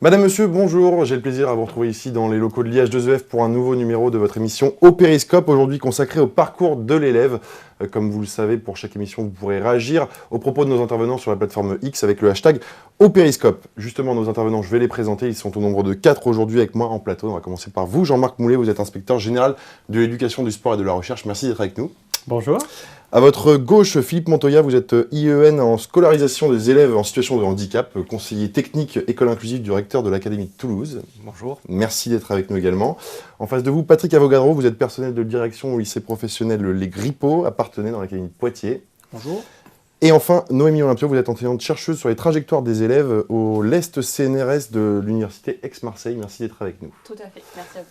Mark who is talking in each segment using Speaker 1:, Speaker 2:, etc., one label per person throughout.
Speaker 1: Madame, monsieur, bonjour. J'ai le plaisir à vous retrouver ici dans les locaux de l'IH2EF pour un nouveau numéro de votre émission Au Périscope, aujourd'hui consacré au parcours de l'élève. Comme vous le savez, pour chaque émission, vous pourrez réagir aux propos de nos intervenants sur la plateforme X avec le hashtag Au Périscope. Justement, nos intervenants, je vais les présenter. Ils sont au nombre de 4 aujourd'hui avec moi en plateau. On va commencer par vous, Jean-Marc Moulet. Vous êtes inspecteur général de l'éducation, du sport et de la recherche. Merci d'être avec nous.
Speaker 2: Bonjour.
Speaker 1: À votre gauche, Philippe Montoya, vous êtes IEN en scolarisation des élèves en situation de handicap, conseiller technique école inclusive du recteur de l'Académie de Toulouse.
Speaker 2: Bonjour.
Speaker 1: Merci d'être avec nous également. En face de vous, Patrick Avogadro, vous êtes personnel de direction au lycée professionnel Les Grippots, appartenez dans l'Académie de Poitiers.
Speaker 2: Bonjour.
Speaker 1: Et enfin, Noémie Olympio, vous êtes enseignante chercheuse sur les trajectoires des élèves au LEST CNRS de l'Université Aix-Marseille. Merci d'être avec nous.
Speaker 3: Tout à fait, merci à vous.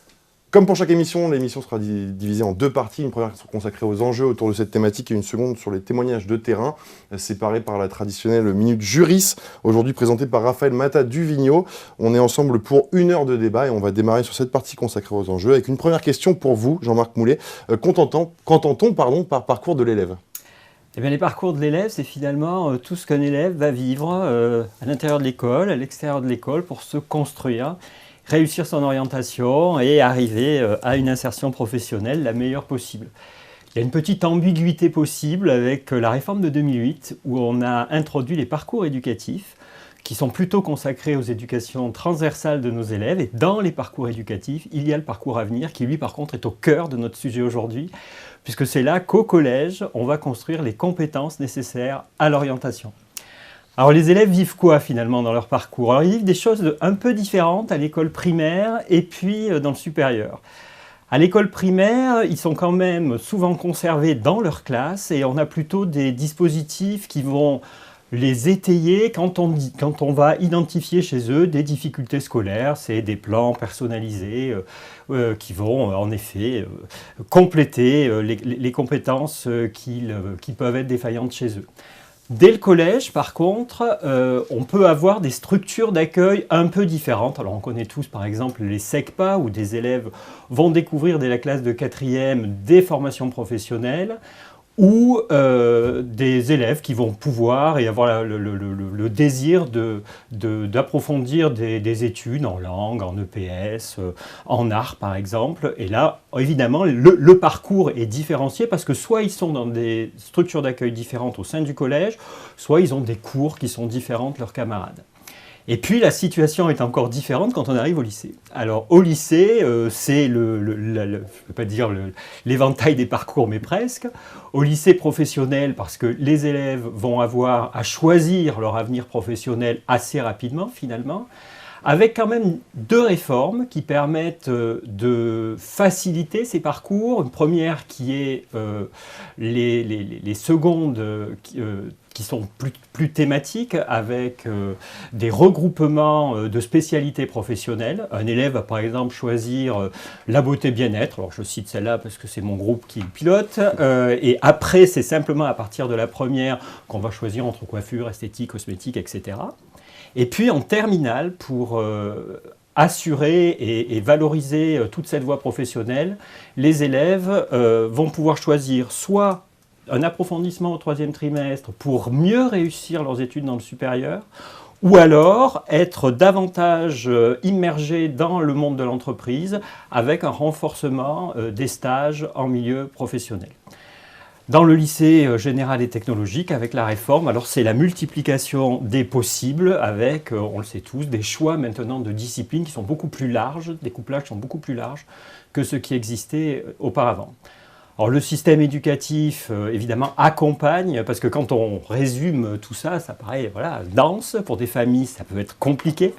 Speaker 1: Comme pour chaque émission, l'émission sera divisée en 2 parties. Une première consacrée aux enjeux autour de cette thématique et une seconde sur les témoignages de terrain, séparés par la traditionnelle Minute Juris, aujourd'hui présentée par Raphaël Mata-Duvigneau. On est ensemble pour 1 heure de débat et on va démarrer sur cette partie consacrée aux enjeux avec une première question pour vous, Jean-Marc Moulet. Qu'entend-on par parcours de l'élève ?
Speaker 2: Eh bien, les parcours de l'élève, c'est finalement tout ce qu'un élève va vivre à l'intérieur de l'école, à l'extérieur de l'école pour se construire, réussir son orientation et arriver à une insertion professionnelle la meilleure possible. Il y a une petite ambiguïté possible avec la réforme de 2008 où on a introduit les parcours éducatifs qui sont plutôt consacrés aux éducations transversales de nos élèves. Et dans les parcours éducatifs, il y a le parcours Avenir qui, lui, par contre, est au cœur de notre sujet aujourd'hui, puisque c'est là qu'au collège, on va construire les compétences nécessaires à l'orientation. Alors les élèves vivent quoi finalement dans leur parcours ? Alors ils vivent des choses un peu différentes à l'école primaire et puis dans le supérieur. À l'école primaire, ils sont quand même souvent conservés dans leur classe et on a plutôt des dispositifs qui vont les étayer quand on va identifier chez eux des difficultés scolaires. C'est des plans personnalisés qui vont en effet compléter les compétences qui peuvent être défaillantes chez eux. Dès le collège, par contre, on peut avoir des structures d'accueil un peu différentes. Alors on connaît tous par exemple les SECPA où des élèves vont découvrir dès la classe de 4e des formations professionnelles ou des élèves qui vont pouvoir et avoir le désir d'approfondir des études en langue, en EPS, en art par exemple. Et là, évidemment, le parcours est différencié parce que soit ils sont dans des structures d'accueil différentes au sein du collège, soit ils ont des cours qui sont différents de leurs camarades. Et puis la situation est encore différente quand on arrive au lycée. Alors au lycée, c'est je ne veux pas dire l'éventail des parcours, mais presque. Au lycée professionnel, parce que les élèves vont avoir à choisir leur avenir professionnel assez rapidement finalement, avec quand même 2 réformes qui permettent de faciliter ces parcours. Une première qui est les secondes qui sont plus thématiques avec des regroupements de spécialités professionnelles. Un élève va par exemple choisir la beauté bien-être, alors je cite celle-là parce que c'est mon groupe qui le pilote, et après c'est simplement à partir de la première qu'on va choisir entre coiffure, esthétique, cosmétique, etc. Et puis en terminale, pour assurer et valoriser toute cette voie professionnelle, les élèves vont pouvoir choisir soit un approfondissement au 3e trimestre pour mieux réussir leurs études dans le supérieur, ou alors être davantage immergés dans le monde de l'entreprise avec un renforcement des stages en milieu professionnel. Dans le lycée général et technologique, avec la réforme, alors c'est la multiplication des possibles avec, on le sait tous, des choix maintenant de disciplines qui sont beaucoup plus larges, des couplages qui sont beaucoup plus larges que ce qui existait auparavant. Alors le système éducatif, évidemment, accompagne, parce que quand on résume tout ça, ça paraît dense. Pour des familles, ça peut être compliqué.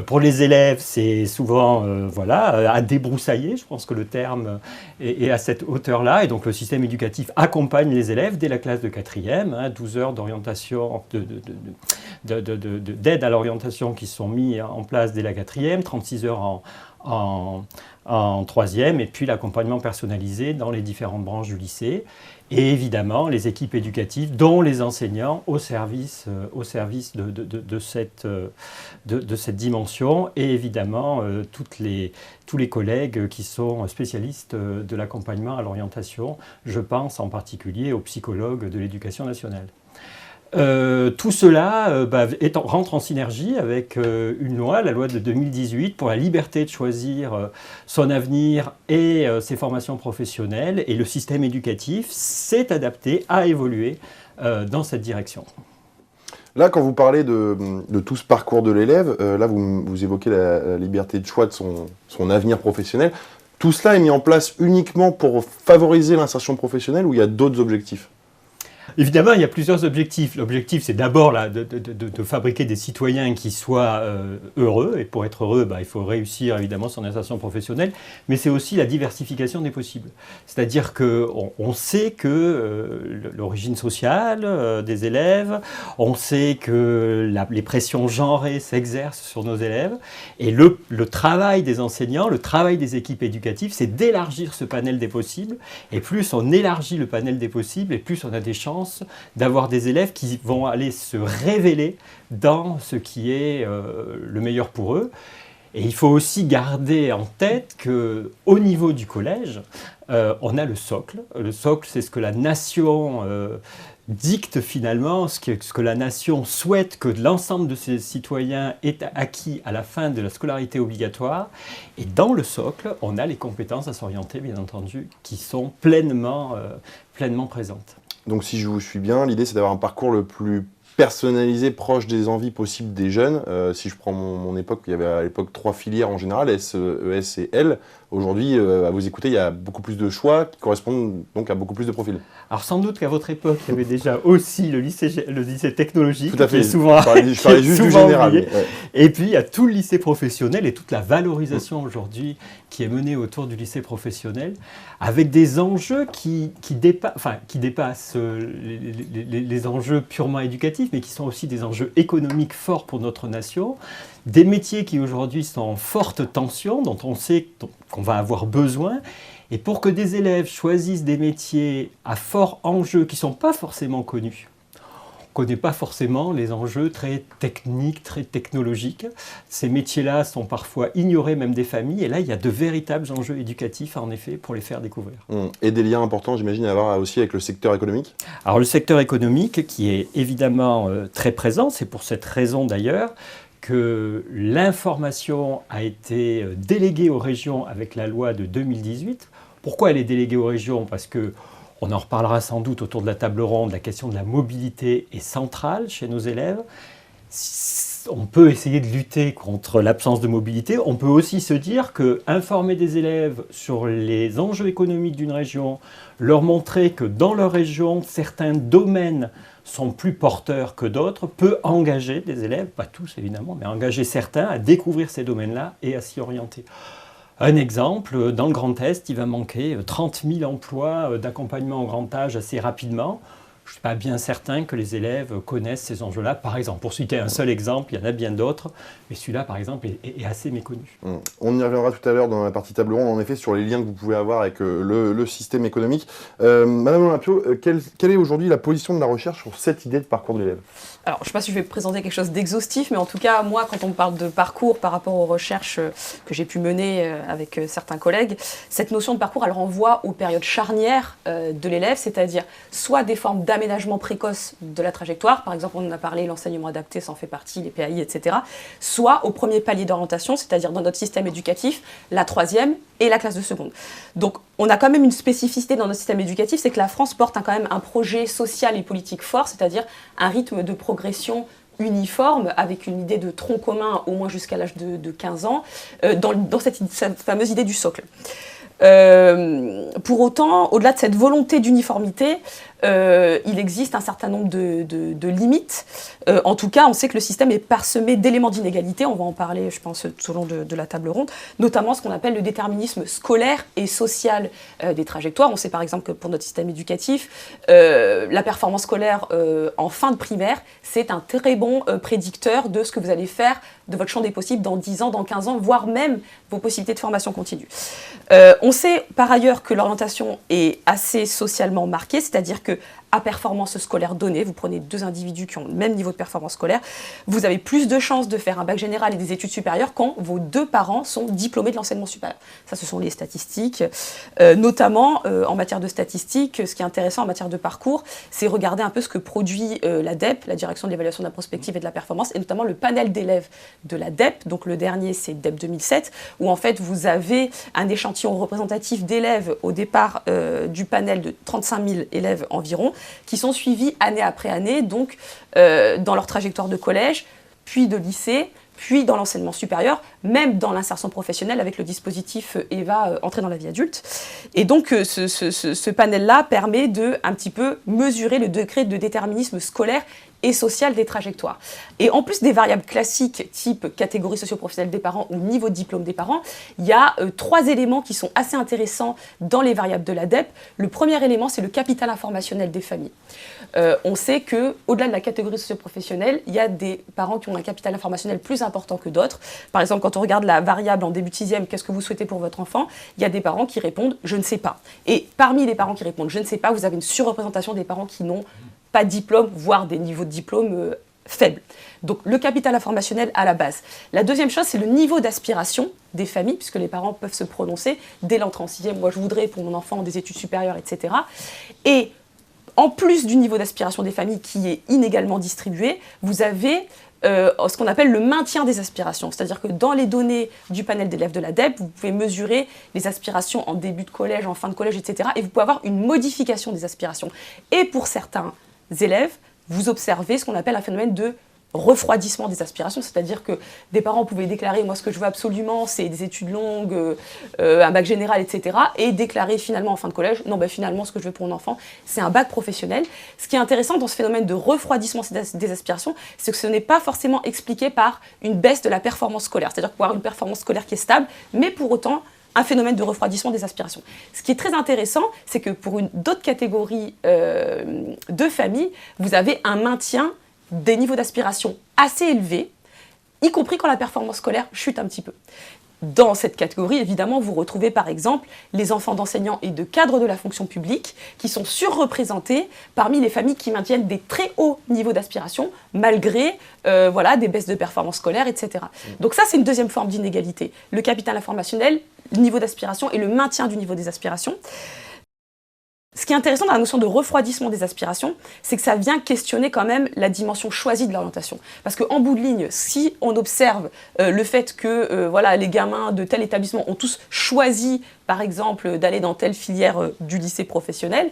Speaker 2: Pour les élèves, c'est souvent à débroussailler. Je pense que le terme est à cette hauteur-là. Et donc le système éducatif accompagne les élèves dès la classe de 4e, 12 heures d'orientation, d'aide à l'orientation qui sont mis en place dès la 4e, 36 heures en 3e, et puis l'accompagnement personnalisé dans les différentes branches du lycée. Et évidemment, les équipes éducatives, dont les enseignants, au service de cette dimension. Et évidemment, tous les collègues qui sont spécialistes de l'accompagnement à l'orientation. Je pense en particulier aux psychologues de l'éducation nationale. Tout cela rentre en synergie avec une loi, la loi de 2018, pour la liberté de choisir son avenir et ses formations professionnelles. Et le système éducatif s'est adapté, a évolué dans cette direction.
Speaker 1: Là, quand vous parlez de tout ce parcours de l'élève, là, vous évoquez la liberté de choix de son avenir professionnel. Tout cela est mis en place uniquement pour favoriser l'insertion professionnelle ou il y a d'autres objectifs ?
Speaker 2: Évidemment, il y a plusieurs objectifs. L'objectif, c'est d'abord de fabriquer des citoyens qui soient heureux. Et pour être heureux, il faut réussir évidemment son insertion professionnelle. Mais c'est aussi la diversification des possibles. C'est-à-dire qu'on sait que l'origine sociale des élèves, on sait que les pressions genrées s'exercent sur nos élèves. Et le travail des enseignants, le travail des équipes éducatives, c'est d'élargir ce panel des possibles. Et plus on élargit le panel des possibles, et plus on a des chances d'avoir des élèves qui vont aller se révéler dans ce qui est le meilleur pour eux. Et il faut aussi garder en tête qu'au niveau du collège, on a le socle. Le socle, c'est ce que la nation dicte finalement, ce que la nation souhaite que l'ensemble de ses citoyens aient acquis à la fin de la scolarité obligatoire. Et dans le socle, on a les compétences à s'orienter, bien entendu, qui sont pleinement présentes.
Speaker 1: Donc si je vous suis bien, l'idée c'est d'avoir un parcours le plus personnalisé, proche des envies possibles des jeunes. Si je prends mon époque, il y avait à l'époque 3 filières en général, S, ES et L. Aujourd'hui, à vous écouter, il y a beaucoup plus de choix qui correspondent donc à beaucoup plus de profils.
Speaker 2: Alors sans doute qu'à votre époque, il y avait déjà aussi le lycée technologique.
Speaker 1: Tout à fait,
Speaker 2: qui est souvent,
Speaker 1: je parlais juste du général.
Speaker 2: Ouais. Et puis il y a tout le lycée professionnel et toute la valorisation aujourd'hui qui est menée autour du lycée professionnel, avec des enjeux qui dépassent les enjeux purement éducatifs, mais qui sont aussi des enjeux économiques forts pour notre nation. Des métiers qui aujourd'hui sont en forte tension, dont on sait qu'on va avoir besoin. Et pour que des élèves choisissent des métiers à fort enjeu, qui ne sont pas forcément connus, on ne connaît pas forcément les enjeux très techniques, très technologiques. Ces métiers-là sont parfois ignorés même des familles. Et là, il y a de véritables enjeux éducatifs, en effet, pour les faire découvrir.
Speaker 1: Et des liens importants, j'imagine, à avoir aussi avec le secteur économique ?
Speaker 2: Alors, le secteur économique, qui est évidemment très présent, c'est pour cette raison d'ailleurs que l'information a été déléguée aux régions avec la loi de 2018. Pourquoi elle est déléguée aux régions ? Parce que on en reparlera sans doute autour de la table ronde, la question de la mobilité est centrale chez nos élèves. On peut essayer de lutter contre l'absence de mobilité. On peut aussi se dire qu'informer des élèves sur les enjeux économiques d'une région, leur montrer que dans leur région, certains domaines sont plus porteurs que d'autres, peut engager des élèves, pas tous évidemment, mais engager certains à découvrir ces domaines-là et à s'y orienter. Un exemple, dans le Grand Est, il va manquer 30 000 emplois d'accompagnement au grand âge assez rapidement. Je ne suis pas bien certain que les élèves connaissent ces enjeux-là. Par exemple, pour citer un seul exemple, il y en a bien d'autres, mais celui-là, par exemple, est assez méconnu.
Speaker 1: On y reviendra tout à l'heure dans la partie table ronde, en effet, sur les liens que vous pouvez avoir avec le système économique. Madame Olympio, quelle est aujourd'hui la position de la recherche sur cette idée de parcours de l'élève ?
Speaker 3: Alors, je ne sais pas si je vais présenter quelque chose d'exhaustif, mais en tout cas, moi, quand on me parle de parcours par rapport aux recherches que j'ai pu mener avec certains collègues, cette notion de parcours, elle renvoie aux périodes charnières de l'élève, c'est-à-dire soit des formes d'aménagement précoce de la trajectoire, par exemple, on en a parlé, l'enseignement adapté, ça en fait partie, les PAI, etc., soit au premier palier d'orientation, c'est-à-dire dans notre système éducatif, la 3e et la classe de seconde. Donc, on a quand même une spécificité dans notre système éducatif, c'est que la France porte quand même un projet social et politique fort, c'est-à-dire un rythme de progression uniforme, avec une idée de tronc commun au moins jusqu'à l'âge de 15 ans, dans cette fameuse idée du socle. Pour autant, au-delà de cette volonté d'uniformité, il existe un certain nombre de limites. En tout cas, on sait que le système est parsemé d'éléments d'inégalité. On va en parler, je pense, tout au long de la table ronde. Notamment ce qu'on appelle le déterminisme scolaire et social des trajectoires. On sait par exemple que pour notre système éducatif, la performance scolaire en fin de primaire, c'est un très bon prédicteur de ce que vous allez faire de votre champ des possibles dans 10 ans, dans 15 ans, voire même vos possibilités de formation continue. On sait par ailleurs que l'orientation est assez socialement marquée, c'est-à-dire que à performance scolaire donnée, vous prenez 2 individus qui ont le même niveau de performance scolaire, vous avez plus de chances de faire un bac général et des études supérieures quand vos 2 parents sont diplômés de l'enseignement supérieur. Ça, ce sont les statistiques. Notamment, en matière de statistiques, ce qui est intéressant en matière de parcours, c'est regarder un peu ce que produit la DEP, la Direction de l'évaluation de la prospective et de la performance, et notamment le panel d'élèves de la DEP. Donc le dernier, c'est DEP 2007, où en fait, vous avez un échantillon représentatif d'élèves au départ du panel de 35 000 élèves environ, qui sont suivis année après année, donc dans leur trajectoire de collège, puis de lycée, puis dans l'enseignement supérieur, même dans l'insertion professionnelle avec le dispositif EVA Entrée dans la vie adulte. Et donc ce panel-là permet de un petit peu mesurer le degré de déterminisme scolaire et social des trajectoires. Et en plus des variables classiques, type catégorie socio-professionnelle des parents ou niveau de diplôme des parents, il y a 3 éléments qui sont assez intéressants dans les variables de la DEP. Le premier élément, c'est le capital informationnel des familles. On sait qu'au-delà de la catégorie socio-professionnelle, il y a des parents qui ont un capital informationnel plus important que d'autres. Par exemple, quand on regarde la variable en début de 6e, qu'est-ce que vous souhaitez pour votre enfant? Il y a des parents qui répondent « je ne sais pas ». Et parmi les parents qui répondent « je ne sais pas », vous avez une surreprésentation des parents qui n'ont pas de diplôme, voire des niveaux de diplôme faibles. Donc le capital informationnel à la base. La deuxième chose, c'est le niveau d'aspiration des familles, puisque les parents peuvent se prononcer dès l'entrée en 6e. Moi, je voudrais pour mon enfant des études supérieures, etc. Et en plus du niveau d'aspiration des familles qui est inégalement distribué, vous avez ce qu'on appelle le maintien des aspirations. C'est-à-dire que dans les données du panel d'élèves de la DEP, vous pouvez mesurer les aspirations en début de collège, en fin de collège, etc. Et vous pouvez avoir une modification des aspirations. Et pour certains élèves, vous observez ce qu'on appelle un phénomène de refroidissement des aspirations, c'est-à-dire que des parents pouvaient déclarer « moi ce que je veux absolument c'est des études longues, un bac général, etc. » et déclarer finalement en fin de collège « non, finalement ce que je veux pour mon enfant c'est un bac professionnel ». Ce qui est intéressant dans ce phénomène de refroidissement des aspirations, c'est que ce n'est pas forcément expliqué par une baisse de la performance scolaire, c'est-à-dire pouvoir une performance scolaire qui est stable, mais pour autant un phénomène de refroidissement des aspirations. Ce qui est très intéressant, c'est que pour d'autres catégories de familles, vous avez un maintien des niveaux d'aspiration assez élevés, y compris quand la performance scolaire chute un petit peu. Dans cette catégorie, évidemment, vous retrouvez par exemple les enfants d'enseignants et de cadres de la fonction publique qui sont surreprésentés parmi les familles qui maintiennent des très hauts niveaux d'aspiration malgré des baisses de performance scolaire, etc. Donc ça, c'est une deuxième forme d'inégalité. Le capital informationnel, le niveau d'aspiration et le maintien du niveau des aspirations. Ce qui est intéressant dans la notion de refroidissement des aspirations, c'est que ça vient questionner quand même la dimension choisie de l'orientation. Parce qu'en bout de ligne, si on observe le fait que les gamins de tel établissement ont tous choisi, par exemple, d'aller dans telle filière du lycée professionnel,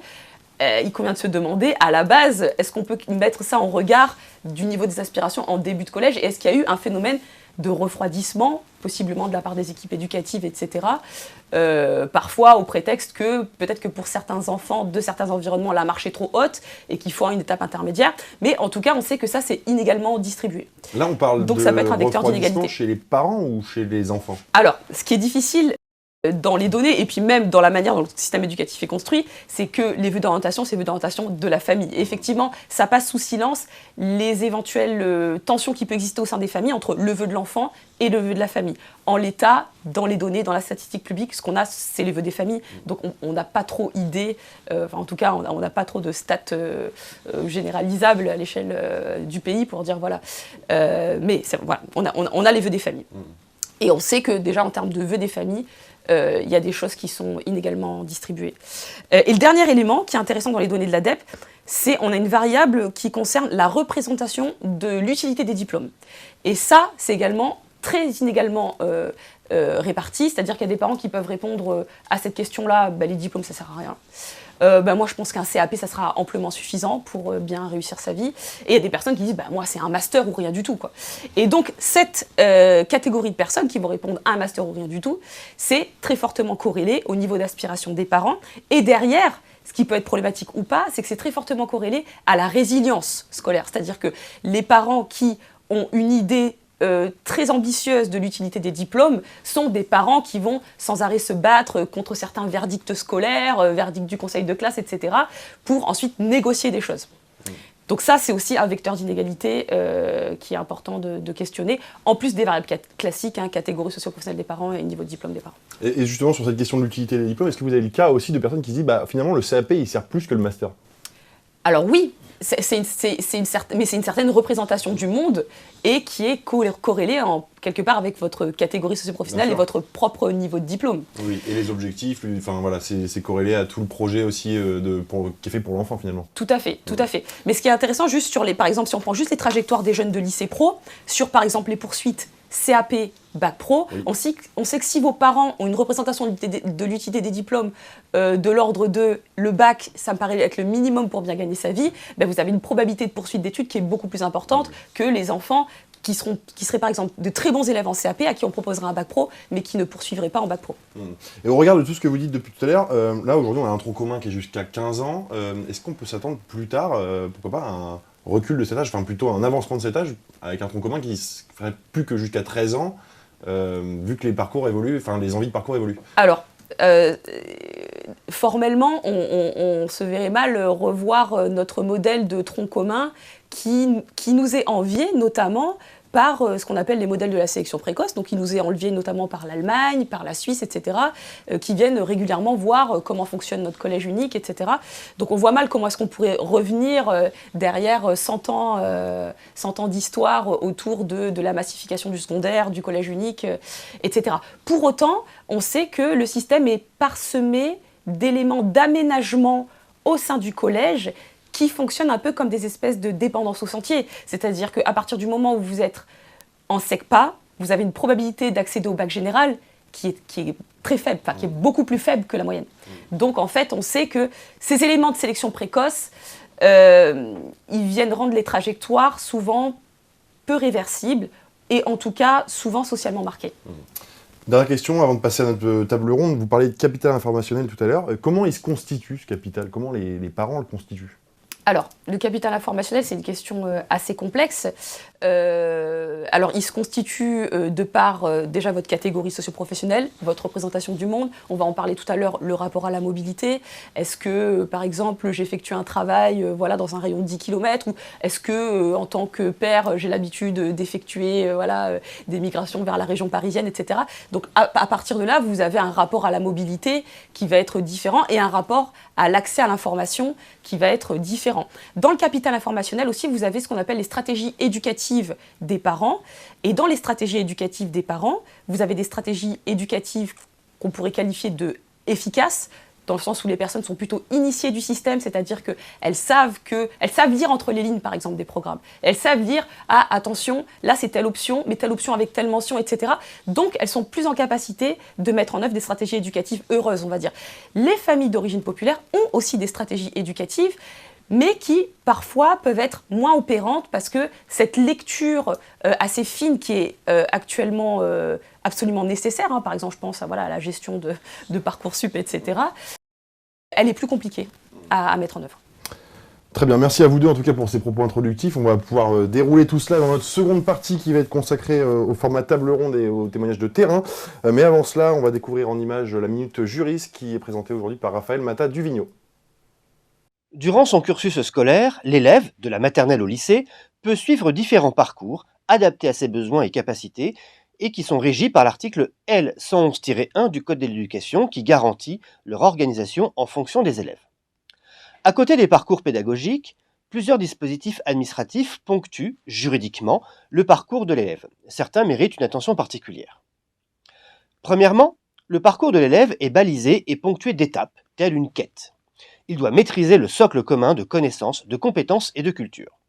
Speaker 3: il convient de se demander, à la base, est-ce qu'on peut mettre ça en regard du niveau des aspirations en début de collège? Et est-ce qu'il y a eu un phénomène de refroidissement, possiblement de la part des équipes éducatives, etc. Parfois au prétexte que peut-être que pour certains enfants de certains environnements, la marche est trop haute et qu'il faut une étape intermédiaire. Mais en tout cas, on sait que ça, c'est inégalement distribué.
Speaker 1: Là, on parle
Speaker 3: donc,
Speaker 1: de
Speaker 3: ça peut être un vecteur
Speaker 1: refroidissement
Speaker 3: d'inégalité.
Speaker 1: Chez les parents ou chez les enfants?
Speaker 3: Alors, ce qui est difficile dans les données, et puis même dans la manière dont le système éducatif est construit, c'est que les vœux d'orientation, c'est les vœux d'orientation de la famille. Et effectivement, ça passe sous silence les éventuelles tensions qui peuvent exister au sein des familles entre le vœu de l'enfant et le vœu de la famille. En l'état, dans les données, dans la statistique publique, ce qu'on a, c'est les vœux des familles. Donc on n'a pas trop idée, en tout cas, on n'a pas trop de stats généralisables à l'échelle du pays pour dire voilà. Mais voilà, on a les vœux des familles. Et on sait que déjà en termes de vœux des familles, il y a des choses qui sont inégalement distribuées. Et le dernier élément qui est intéressant dans les données de la DEP, c'est qu'on a une variable qui concerne la représentation de l'utilité des diplômes. Et ça, c'est également très inégalement réparti, c'est-à-dire qu'il y a des parents qui peuvent répondre à cette question-là, les diplômes, ça ne sert à rien. Moi, je pense qu'un CAP, ça sera amplement suffisant pour bien réussir sa vie. Et il y a des personnes qui disent, moi, c'est un master ou rien du tout, quoi. Et donc, cette catégorie de personnes qui vont répondre à un master ou rien du tout, c'est très fortement corrélé au niveau d'aspiration des parents. Et derrière, ce qui peut être problématique ou pas, c'est que c'est très fortement corrélé à la résilience scolaire. C'est-à-dire que les parents qui ont une idée très ambitieuses de l'utilité des diplômes sont des parents qui vont sans arrêt se battre contre certains verdicts scolaires, verdicts du conseil de classe, etc., pour ensuite négocier des choses. Donc ça, c'est aussi un vecteur d'inégalité qui est important de questionner, en plus des variables classiques, catégorie socio-professionnelle des parents et niveau de diplôme des parents.
Speaker 1: Et justement, sur cette question de l'utilité des diplômes, est-ce que vous avez le cas aussi de personnes qui se disent finalement, le CAP, il sert plus que le master?
Speaker 3: Alors oui, mais c'est une certaine représentation du monde et qui est corrélée quelque part avec votre catégorie socio-professionnelle et votre propre niveau de diplôme.
Speaker 1: Oui, et les objectifs, enfin voilà, c'est corrélé à tout le projet aussi qui est fait pour l'enfant finalement.
Speaker 3: Tout à fait, tout à fait. Mais ce qui est intéressant, juste sur par exemple, si on prend juste les trajectoires des jeunes de lycée pro, sur par exemple les poursuites CAP, Bac Pro, oui. on sait que si vos parents ont une représentation de l'utilité des diplômes de l'ordre de le bac, ça me paraît être le minimum pour bien gagner sa vie, ben vous avez une probabilité de poursuite d'études qui est beaucoup plus importante que les enfants qui seraient par exemple de très bons élèves en CAP à qui on proposerait un Bac Pro, mais qui ne poursuivraient pas en Bac Pro.
Speaker 1: Et au regard de tout ce que vous dites depuis tout à l'heure, là aujourd'hui on a un tronc commun qui est jusqu'à 15 ans, est-ce qu'on peut s'attendre plus tard, pourquoi pas, à un recul de cet âge, enfin plutôt un avancement de cet âge, avec un tronc commun qui ferait plus que jusqu'à 13 ans, vu que les parcours évoluent, enfin les envies de parcours évoluent?
Speaker 3: Alors, formellement, on se verrait mal revoir notre modèle de tronc commun qui nous est envié notamment par ce qu'on appelle les modèles de la sélection précoce, donc qui nous est enlevé notamment par l'Allemagne, par la Suisse, etc., qui viennent régulièrement voir comment fonctionne notre collège unique, etc. Donc on voit mal comment est-ce qu'on pourrait revenir derrière 100 ans d'histoire autour de la massification du secondaire, du collège unique, etc. Pour autant, on sait que le système est parsemé d'éléments d'aménagement au sein du collège qui fonctionnent un peu comme des espèces de dépendance au sentier. C'est-à-dire qu'à partir du moment où vous êtes en SECPA, vous avez une probabilité d'accéder au bac général qui est très faible, qui est beaucoup plus faible que la moyenne. Donc en fait, on sait que ces éléments de sélection précoce, ils viennent rendre les trajectoires souvent peu réversibles et en tout cas souvent socialement marquées.
Speaker 1: Dernière question, avant de passer à notre table ronde, vous parliez de capital informationnel tout à l'heure. Comment il se constitue ce capital? Comment les parents le constituent?
Speaker 3: Alors, le capital informationnel, c'est une question assez complexe. Alors, il se constitue de par déjà votre catégorie socio-professionnelle, votre représentation du monde. On va en parler tout à l'heure, le rapport à la mobilité. Est-ce que, par exemple, j'effectue un travail dans un rayon de 10 km ou est-ce que, en tant que père, j'ai l'habitude d'effectuer des migrations vers la région parisienne, etc. Donc, à partir de là, vous avez un rapport à la mobilité qui va être différent et un rapport à l'accès à l'information qui va être différent. Dans le capital informationnel aussi, vous avez ce qu'on appelle les stratégies éducatives des parents. Et dans les stratégies éducatives des parents, vous avez des stratégies éducatives qu'on pourrait qualifier de efficaces, dans le sens où les personnes sont plutôt initiées du système, c'est-à-dire qu'elles savent lire entre les lignes, par exemple, des programmes. Elles savent lire, ah, attention, là c'est telle option, mais telle option avec telle mention, etc. Donc, elles sont plus en capacité de mettre en œuvre des stratégies éducatives heureuses, on va dire. Les familles d'origine populaire ont aussi des stratégies éducatives, mais qui, parfois, peuvent être moins opérantes parce que cette lecture assez fine qui est actuellement absolument nécessaire, par exemple, je pense à la gestion de Parcoursup, etc., elle est plus compliquée à mettre en œuvre.
Speaker 1: Très bien, merci à vous deux en tout cas pour ces propos introductifs. On va pouvoir dérouler tout cela dans notre seconde partie qui va être consacrée au format table ronde et au témoignage de terrain. Mais avant cela, on va découvrir en images la Minute Juriste qui est présentée aujourd'hui par Raphaël Matta-Duvigneau.
Speaker 4: Durant son cursus scolaire, l'élève, de la maternelle au lycée, peut suivre différents parcours adaptés à ses besoins et capacités et qui sont régis par l'article L111-1 du Code de l'éducation qui garantit leur organisation en fonction des élèves. À côté des parcours pédagogiques, plusieurs dispositifs administratifs ponctuent, juridiquement, le parcours de l'élève. Certains méritent une attention particulière. Premièrement, le parcours de l'élève est balisé et ponctué d'étapes, telles une quête. Il doit maîtriser le socle commun de connaissances, de compétences et de culture.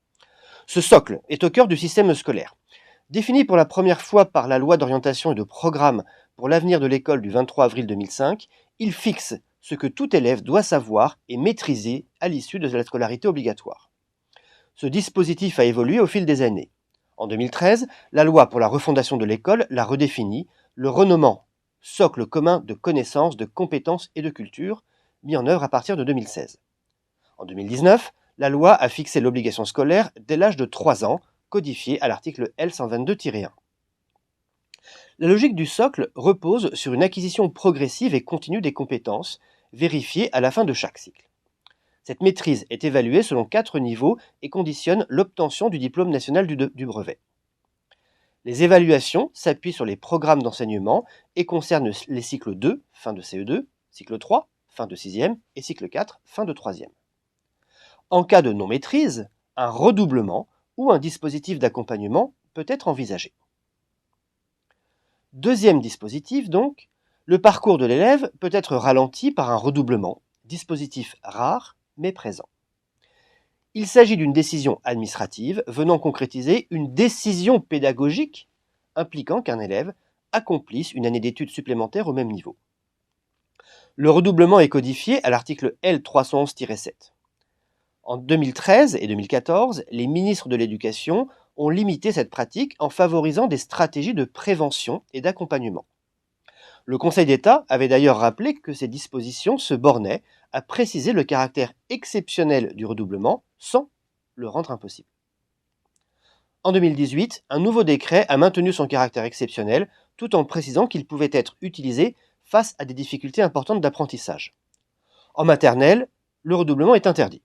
Speaker 4: Ce socle est au cœur du système scolaire. Défini pour la première fois par la loi d'orientation et de programme pour l'avenir de l'école du 23 avril 2005, il fixe ce que tout élève doit savoir et maîtriser à l'issue de la scolarité obligatoire. Ce dispositif a évolué au fil des années. En 2013, la loi pour la refondation de l'école l'a redéfini, le renommant socle commun de connaissances, de compétences et de culture, mis en œuvre à partir de 2016. En 2019, la loi a fixé l'obligation scolaire dès l'âge de 3 ans, codifiée à l'article L122-1. La logique du socle repose sur une acquisition progressive et continue des compétences, vérifiées à la fin de chaque cycle. Cette maîtrise est évaluée selon 4 niveaux et conditionne l'obtention du diplôme national du brevet. Les évaluations s'appuient sur les programmes d'enseignement et concernent les cycles 2, fin de CE2, cycle 3, fin de 6e, et cycle 4, fin de 3e. En cas de non-maîtrise, un redoublement ou un dispositif d'accompagnement peut être envisagé. Deuxième dispositif donc, le parcours de l'élève peut être ralenti par un redoublement, dispositif rare mais présent. Il s'agit d'une décision administrative venant concrétiser une décision pédagogique impliquant qu'un élève accomplisse une année d'études supplémentaire au même niveau. Le redoublement est codifié à l'article L311-7. En 2013 et 2014, les ministres de l'Éducation ont limité cette pratique en favorisant des stratégies de prévention et d'accompagnement. Le Conseil d'État avait d'ailleurs rappelé que ces dispositions se bornaient à préciser le caractère exceptionnel du redoublement sans le rendre impossible. En 2018, un nouveau décret a maintenu son caractère exceptionnel tout en précisant qu'il pouvait être utilisé face à des difficultés importantes d'apprentissage. En maternelle, le redoublement est interdit.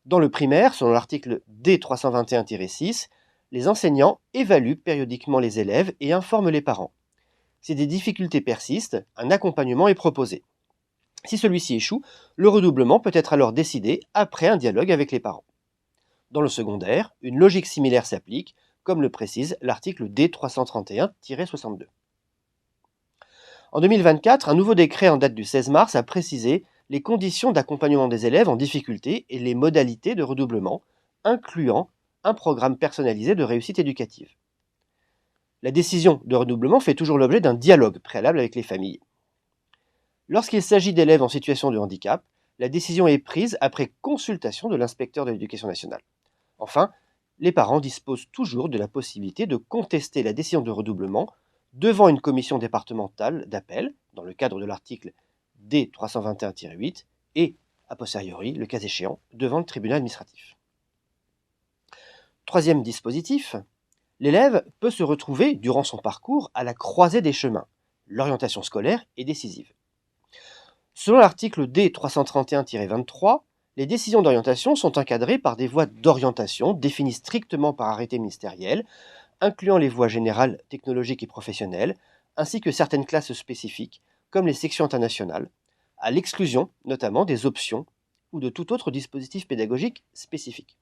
Speaker 4: Dans le primaire, selon l'article D321-6, les enseignants évaluent périodiquement les élèves et informent les parents. Si des difficultés persistent, un accompagnement est proposé. Si celui-ci échoue, le redoublement peut être alors décidé après un dialogue avec les parents. Dans le secondaire, une logique similaire s'applique, comme le précise l'article D331-62. En 2024, un nouveau décret en date du 16 mars a précisé les conditions d'accompagnement des élèves en difficulté et les modalités de redoublement, incluant un programme personnalisé de réussite éducative. La décision de redoublement fait toujours l'objet d'un dialogue préalable avec les familles. Lorsqu'il s'agit d'élèves en situation de handicap, la décision est prise après consultation de l'inspecteur de l'Éducation nationale. Enfin, les parents disposent toujours de la possibilité de contester la décision de redoublement devant une commission départementale d'appel, dans le cadre de l'article D321-8, et, a posteriori, le cas échéant, devant le tribunal administratif. Troisième dispositif, l'élève peut se retrouver, durant son parcours, à la croisée des chemins. L'orientation scolaire est décisive. Selon l'article D331-23, les décisions d'orientation sont encadrées par des voies d'orientation définies strictement par arrêté ministériel, incluant les voies générales, technologiques et professionnelles, ainsi que certaines classes spécifiques, comme les sections internationales, à l'exclusion notamment des options ou de tout autre dispositif pédagogique spécifique.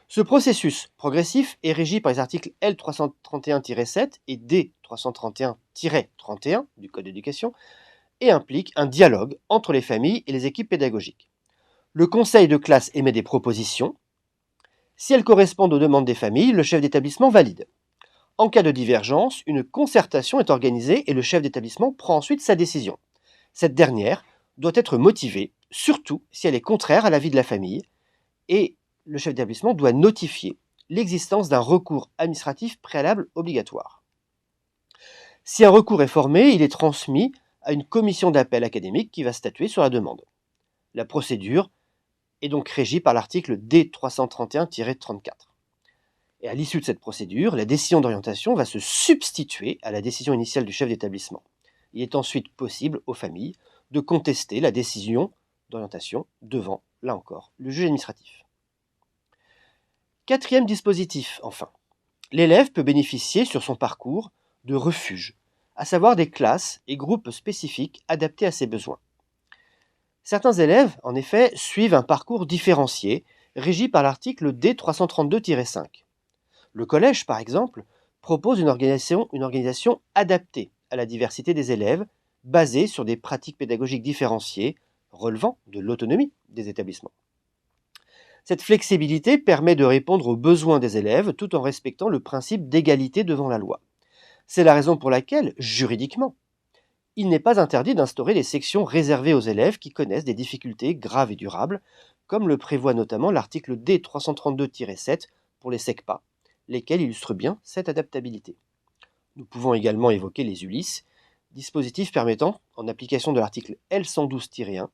Speaker 4: Ce processus progressif est régi par les articles L331-7 et D331-31 du Code d'éducation et implique un dialogue entre les familles et les équipes pédagogiques. Le conseil de classe émet des propositions. Si elles correspondent aux demandes des familles, le chef d'établissement valide. En cas de divergence, une concertation est organisée et le chef d'établissement prend ensuite sa décision. Cette dernière doit être motivée, surtout si elle est contraire à l'avis de la famille, et le chef d'établissement doit notifier l'existence d'un recours administratif préalable obligatoire. Si un recours est formé, il est transmis à une commission d'appel académique qui va statuer sur la demande. La procédure est donc régie par l'article D331-34. Et à l'issue de cette procédure, la décision d'orientation va se substituer à la décision initiale du chef d'établissement. Il est ensuite possible aux familles de contester la décision d'orientation devant, là encore, le juge administratif. Quatrième dispositif, enfin. L'élève peut bénéficier sur son parcours de refuges, à savoir des classes et groupes spécifiques adaptés à ses besoins. Certains élèves, en effet, suivent un parcours différencié, régi par l'article D332-5. Le collège, par exemple, propose une organisation adaptée à la diversité des élèves, basée sur des pratiques pédagogiques différenciées, relevant de l'autonomie des établissements. Cette flexibilité permet de répondre aux besoins des élèves tout en respectant le principe d'égalité devant la loi. C'est la raison pour laquelle, juridiquement, il n'est pas interdit d'instaurer des sections réservées aux élèves qui connaissent des difficultés graves et durables, comme le prévoit notamment l'article D332-7 pour les SECPA, lesquels illustrent bien cette adaptabilité. Nous pouvons également évoquer les ULIS, dispositifs permettant, en application de l'article L112-1,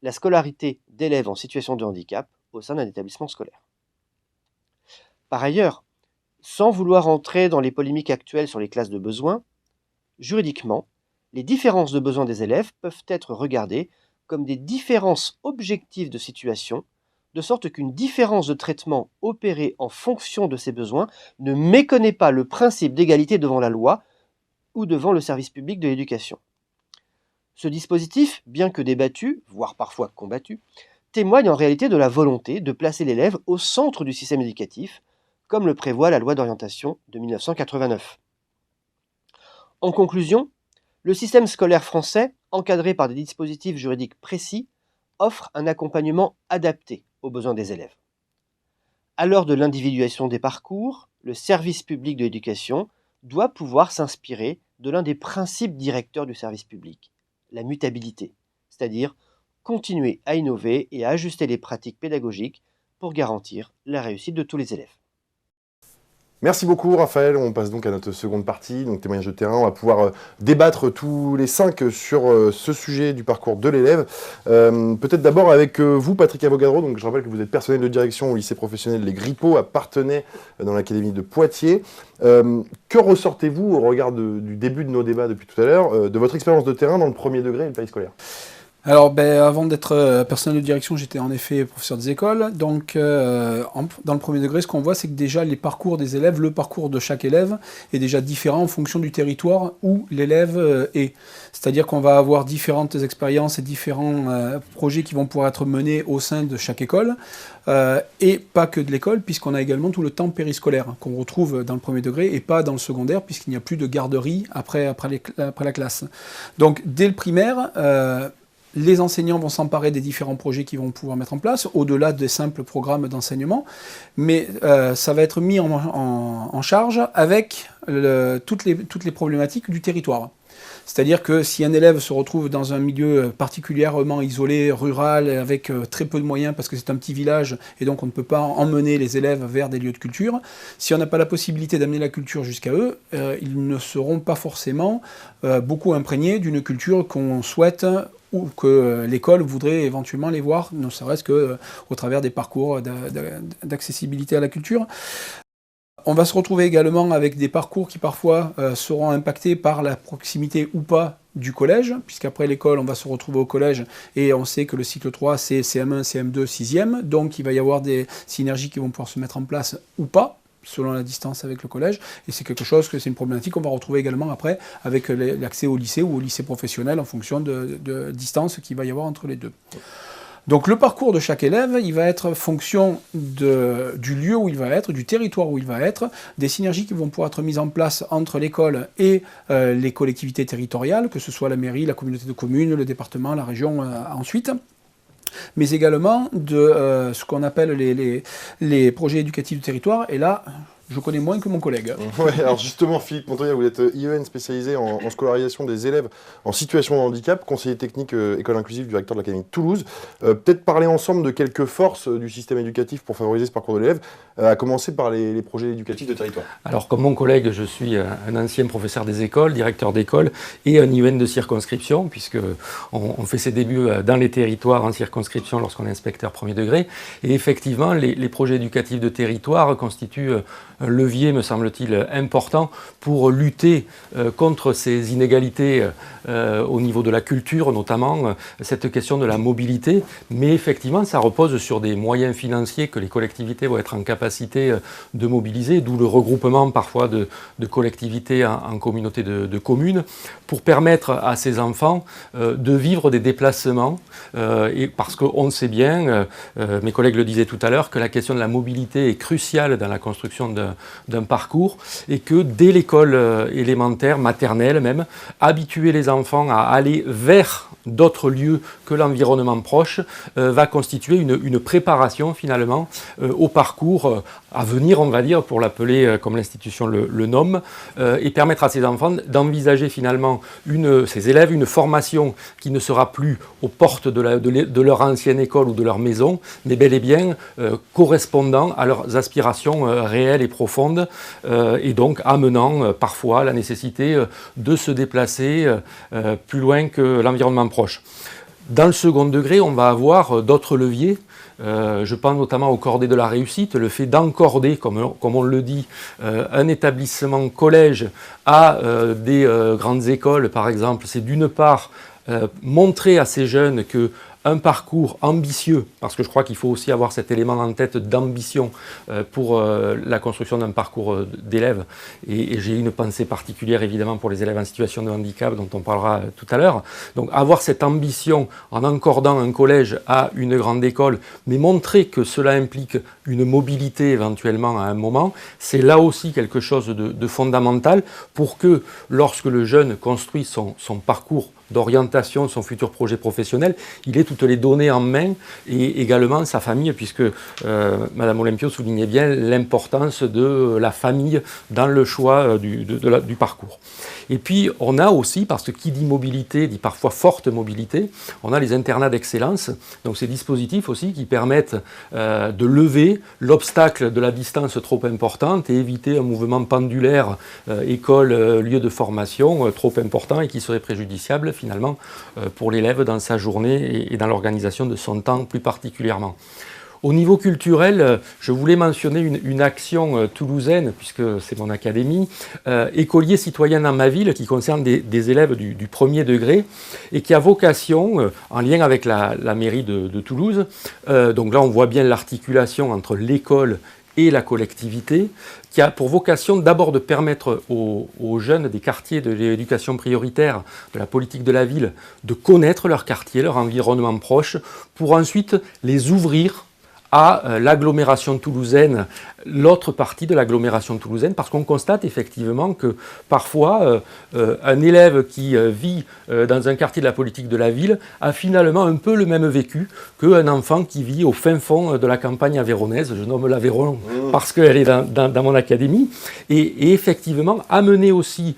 Speaker 4: la scolarité d'élèves en situation de handicap au sein d'un établissement scolaire. Par ailleurs, sans vouloir entrer dans les polémiques actuelles sur les classes de besoins, juridiquement, les différences de besoins des élèves peuvent être regardées comme des différences objectives de situation, de sorte qu'une différence de traitement opérée en fonction de ces besoins ne méconnaît pas le principe d'égalité devant la loi ou devant le service public de l'éducation. Ce dispositif, bien que débattu, voire parfois combattu, témoigne en réalité de la volonté de placer l'élève au centre du système éducatif, comme le prévoit la loi d'orientation de 1989. En conclusion, le système scolaire français, encadré par des dispositifs juridiques précis, offre un accompagnement adapté aux besoins des élèves. À l'heure de l'individuation des parcours, le service public de l'éducation doit pouvoir s'inspirer de l'un des principes directeurs du service public, la mutabilité, c'est-à-dire continuer à innover et à ajuster les pratiques pédagogiques pour garantir la réussite de tous les élèves.
Speaker 1: Merci beaucoup Raphaël, on passe donc à notre seconde partie, donc témoignage de terrain. On va pouvoir débattre tous les 5 sur ce sujet du parcours de l'élève. Peut-être d'abord avec vous Patrick Avogadro, donc je rappelle que vous êtes personnel de direction au lycée professionnel Les Grippots à Parthenay dans l'académie de Poitiers. Que ressortez-vous au regard du début de nos débats depuis tout à l'heure, de votre expérience de terrain dans le premier degré et le pays scolaire ?
Speaker 5: Alors, avant d'être personnel de direction, j'étais en effet professeur des écoles. Donc, dans le premier degré, ce qu'on voit, c'est que déjà les parcours des élèves, le parcours de chaque élève est déjà différent en fonction du territoire où l'élève est. C'est-à-dire qu'on va avoir différentes expériences et différents projets qui vont pouvoir être menés au sein de chaque école. Et pas que de l'école, puisqu'on a également tout le temps périscolaire qu'on retrouve dans le premier degré et pas dans le secondaire, puisqu'il n'y a plus de garderie après la classe. Donc, dès le primaire, les enseignants vont s'emparer des différents projets qu'ils vont pouvoir mettre en place, au-delà des simples programmes d'enseignement, mais ça va être mis en charge avec toutes les problématiques du territoire. C'est-à-dire que si un élève se retrouve dans un milieu particulièrement isolé, rural, avec très peu de moyens parce que c'est un petit village et donc on ne peut pas emmener les élèves vers des lieux de culture, si on n'a pas la possibilité d'amener la culture jusqu'à eux, ils ne seront pas forcément beaucoup imprégnés d'une culture qu'on souhaite ou que l'école voudrait éventuellement les voir, ne serait-ce qu'au travers des parcours d'accessibilité à la culture. On va se retrouver également avec des parcours qui parfois seront impactés par la proximité ou pas du collège, puisqu'après l'école, on va se retrouver au collège et on sait que le cycle 3, c'est CM1, CM2, 6e, donc il va y avoir des synergies qui vont pouvoir se mettre en place ou pas, selon la distance avec le collège, et c'est c'est une problématique qu'on va retrouver également après avec l'accès au lycée ou au lycée professionnel en fonction de distance qu'il va y avoir entre les deux. Donc le parcours de chaque élève, il va être fonction du lieu où il va être, du territoire où il va être, des synergies qui vont pouvoir être mises en place entre l'école et les collectivités territoriales, que ce soit la mairie, la communauté de communes, le département, la région ensuite, mais également de ce qu'on appelle les projets éducatifs du territoire, et là, je connais moins que mon collègue.
Speaker 1: Ouais, alors justement, Philippe Montoya, vous êtes IEN spécialisé en scolarisation des élèves en situation de handicap, conseiller technique école inclusive du recteur de l'Académie de Toulouse. Peut-être parler ensemble de quelques forces du système éducatif pour favoriser ce parcours de l'élève, à commencer par les projets éducatifs de territoire.
Speaker 6: Alors, comme mon collègue, je suis un ancien professeur des écoles, directeur d'école et un IEN de circonscription, puisqu'on fait ses débuts dans les territoires en circonscription lorsqu'on est inspecteur premier degré. Et effectivement, les projets éducatifs de territoire constituent un levier, me semble-t-il, important pour lutter contre ces inégalités au niveau de la culture, notamment cette question de la mobilité. Mais effectivement, ça repose sur des moyens financiers que les collectivités vont être en capacité de mobiliser, d'où le regroupement parfois de collectivités en communauté de communes, pour permettre à ces enfants de vivre des déplacements. Et parce qu'on sait bien, mes collègues le disaient tout à l'heure, que la question de la mobilité est cruciale dans la construction d'un parcours, et que dès l'école élémentaire, maternelle même, habituer les enfants à aller vers d'autres lieux que l'environnement proche va constituer une préparation finalement au parcours à venir, on va dire, pour l'appeler comme l'institution le nomme, et permettre à ces enfants d'envisager finalement ces élèves une formation qui ne sera plus aux portes de leur ancienne école ou de leur maison, mais bel et bien correspondant à leurs aspirations réelles et profondes, et donc amenant parfois la nécessité de se déplacer plus loin que l'environnement proche. Dans le second degré, on va avoir d'autres leviers. Je pense notamment aux cordées de la réussite, le fait d'encorder, comme on le dit, un établissement collège à des grandes écoles, par exemple, c'est d'une part montrer à ces jeunes que un parcours ambitieux, parce que je crois qu'il faut aussi avoir cet élément en tête d'ambition pour la construction d'un parcours d'élèves. Et j'ai une pensée particulière évidemment pour les élèves en situation de handicap dont on parlera tout à l'heure. Donc avoir cette ambition en encordant un collège à une grande école, mais montrer que cela implique une mobilité éventuellement à un moment, c'est là aussi quelque chose de fondamental pour que lorsque le jeune construit son parcours d'orientation de son futur projet professionnel, il ait toutes les données en main et également sa famille, puisque Madame Olympio soulignait bien l'importance de la famille dans le choix du parcours. Et puis on a aussi, parce que qui dit mobilité dit parfois forte mobilité, on a les internats d'excellence, donc ces dispositifs aussi qui permettent de lever l'obstacle de la distance trop importante et éviter un mouvement pendulaire école, lieu de formation trop important et qui serait préjudiciable finalement pour l'élève dans sa journée et dans l'organisation de son temps plus particulièrement. Au niveau culturel, je voulais mentionner une action toulousaine, puisque c'est mon académie, écolier citoyen dans ma ville, qui concerne des élèves du premier degré et qui a vocation, en lien avec la mairie de Toulouse, donc là on voit bien l'articulation entre l'école et la collectivité, qui a pour vocation d'abord de permettre aux jeunes des quartiers de l'éducation prioritaire, de la politique de la ville, de connaître leur quartier, leur environnement proche, pour ensuite les ouvrir à l'agglomération toulousaine, l'autre partie de l'agglomération toulousaine, parce qu'on constate effectivement que parfois un élève qui vit dans un quartier de la politique de la ville a finalement un peu le même vécu qu'un enfant qui vit au fin fond de la campagne aveyronnaise, je nomme l'Aveyron parce qu'elle est dans mon académie, et effectivement amener aussi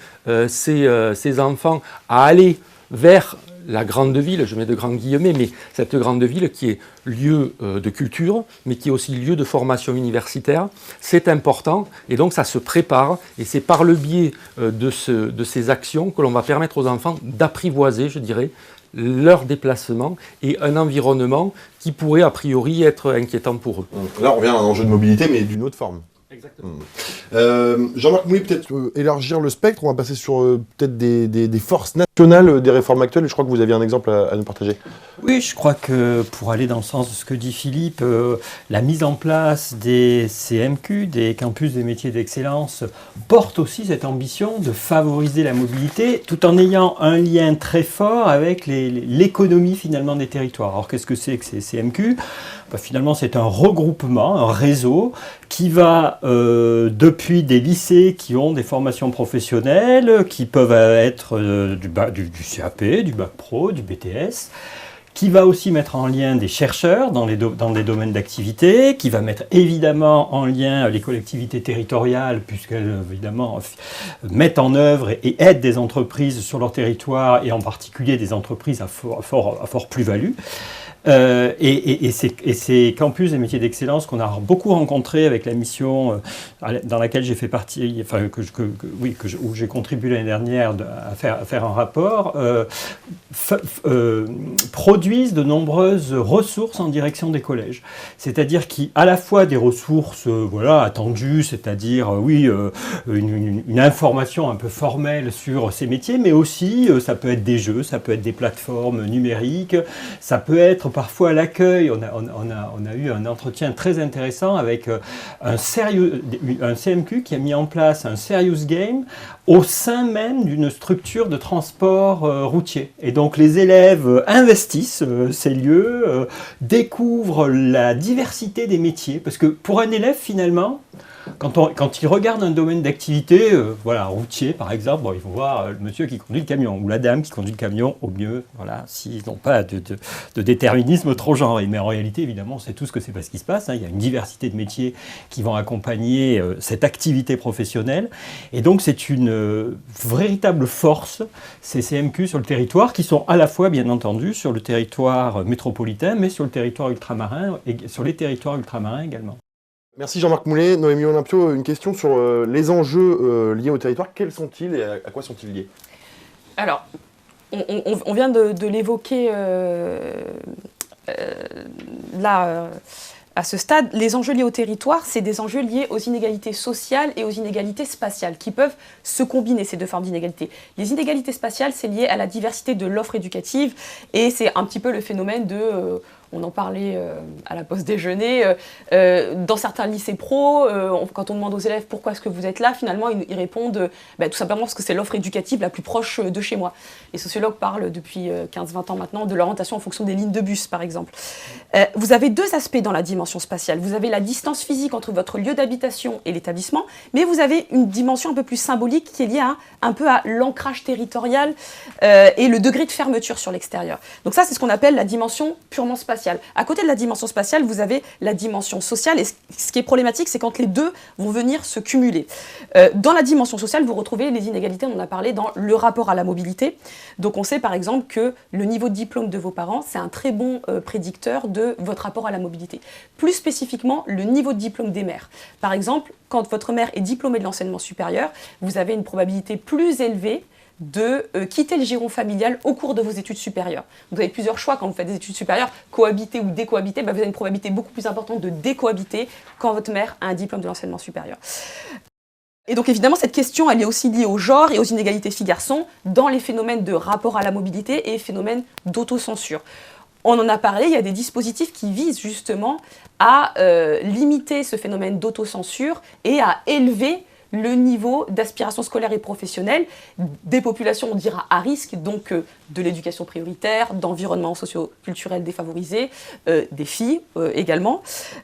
Speaker 6: ces enfants à aller vers la grande ville, je mets de grands guillemets, mais cette grande ville qui est lieu de culture, mais qui est aussi lieu de formation universitaire, c'est important, et donc ça se prépare, et c'est par le biais de ces actions que l'on va permettre aux enfants d'apprivoiser, je dirais, leur déplacement et un environnement qui pourrait a priori être inquiétant pour eux.
Speaker 1: Là, on revient à un enjeu de mobilité, mais d'une autre forme.
Speaker 6: Exactement.
Speaker 1: Jean-Marc Mouly, peut-être élargir le spectre, on va passer sur peut-être des forces nationales des réformes actuelles. Je crois que vous aviez un exemple à nous partager.
Speaker 2: Oui, je crois que pour aller dans le sens de ce que dit Philippe, la mise en place des CMQ, des campus des métiers d'excellence, porte aussi cette ambition de favoriser la mobilité tout en ayant un lien très fort avec l'économie finalement des territoires. Alors qu'est-ce que c'est que ces CMQ ? Finalement, c'est un regroupement, un réseau qui va depuis des lycées qui ont des formations professionnelles, qui peuvent être du CAP, du Bac Pro, du BTS, qui va aussi mettre en lien des chercheurs dans des domaines d'activité, qui va mettre évidemment en lien les collectivités territoriales, puisqu'elles évidemment mettent en œuvre et aident des entreprises sur leur territoire, et en particulier des entreprises à fort plus-value. Et ces campus des métiers d'excellence qu'on a beaucoup rencontrés avec la mission dans laquelle j'ai fait partie, enfin où j'ai contribué l'année dernière à faire un rapport, produisent de nombreuses ressources en direction des collèges. C'est-à-dire qu'à la fois des ressources attendues, c'est-à-dire une information un peu formelle sur ces métiers, mais aussi ça peut être des jeux, ça peut être des plateformes numériques, ça peut être parfois à l'accueil. On a eu un entretien très intéressant avec un CMQ qui a mis en place un serious game au sein même d'une structure de transport routier. Et donc les élèves investissent ces lieux, découvrent la diversité des métiers, parce que pour un élève finalement, quand il regarde un domaine d'activité, routier par exemple, ils vont voir le monsieur qui conduit le camion ou la dame qui conduit le camion au mieux, s'ils n'ont pas de déterminisme trop genré. Mais en réalité, évidemment, on sait tous que c'est pas ce qui se passe. Il y a une diversité de métiers qui vont accompagner cette activité professionnelle. Et donc, c'est une véritable force, ces CMQ sur le territoire, qui sont à la fois, bien entendu, sur le territoire métropolitain, mais sur le territoire ultramarin et sur les territoires ultramarins également.
Speaker 1: Merci Jean-Marc Moulet. Noémie Olympio, une question sur les enjeux liés au territoire. Quels sont-ils et à quoi sont-ils liés ?
Speaker 3: Alors, on vient de l'évoquer là à ce stade, les enjeux liés au territoire, c'est des enjeux liés aux inégalités sociales et aux inégalités spatiales, qui peuvent se combiner, ces deux formes d'inégalités. Les inégalités spatiales, c'est lié à la diversité de l'offre éducative, et c'est un petit peu le phénomène de... on en parlait à la pause déjeuner, dans certains lycées pro, quand on demande aux élèves pourquoi est-ce que vous êtes là, finalement ils répondent tout simplement parce que c'est l'offre éducative la plus proche de chez moi. Les sociologues parlent depuis 15-20 ans maintenant de l'orientation en fonction des lignes de bus par exemple. Vous avez deux aspects dans la dimension spatiale. Vous avez la distance physique entre votre lieu d'habitation et l'établissement, mais vous avez une dimension un peu plus symbolique qui est liée un peu à l'ancrage territorial et le degré de fermeture sur l'extérieur. Donc ça c'est ce qu'on appelle la dimension purement spatiale. À côté de la dimension spatiale, vous avez la dimension sociale. Et ce qui est problématique, c'est quand les deux vont venir se cumuler. Dans la dimension sociale, vous retrouvez les inégalités, on en a parlé, dans le rapport à la mobilité. Donc on sait par exemple que le niveau de diplôme de vos parents, c'est un très bon prédicteur de votre rapport à la mobilité. Plus spécifiquement, le niveau de diplôme des mères. Par exemple, quand votre mère est diplômée de l'enseignement supérieur, vous avez une probabilité plus élevée de quitter le giron familial au cours de vos études supérieures. Vous avez plusieurs choix quand vous faites des études supérieures, cohabiter ou décohabiter, vous avez une probabilité beaucoup plus importante de décohabiter quand votre mère a un diplôme de l'enseignement supérieur. Et donc évidemment, cette question, elle est aussi liée au genre et aux inégalités filles-garçons dans les phénomènes de rapport à la mobilité et phénomènes d'autocensure. On en a parlé, il y a des dispositifs qui visent justement à limiter ce phénomène d'autocensure et à élever le niveau d'aspiration scolaire et professionnelle des populations, on dira, à risque, donc de l'éducation prioritaire, d'environnements socio-culturels défavorisés, des filles également.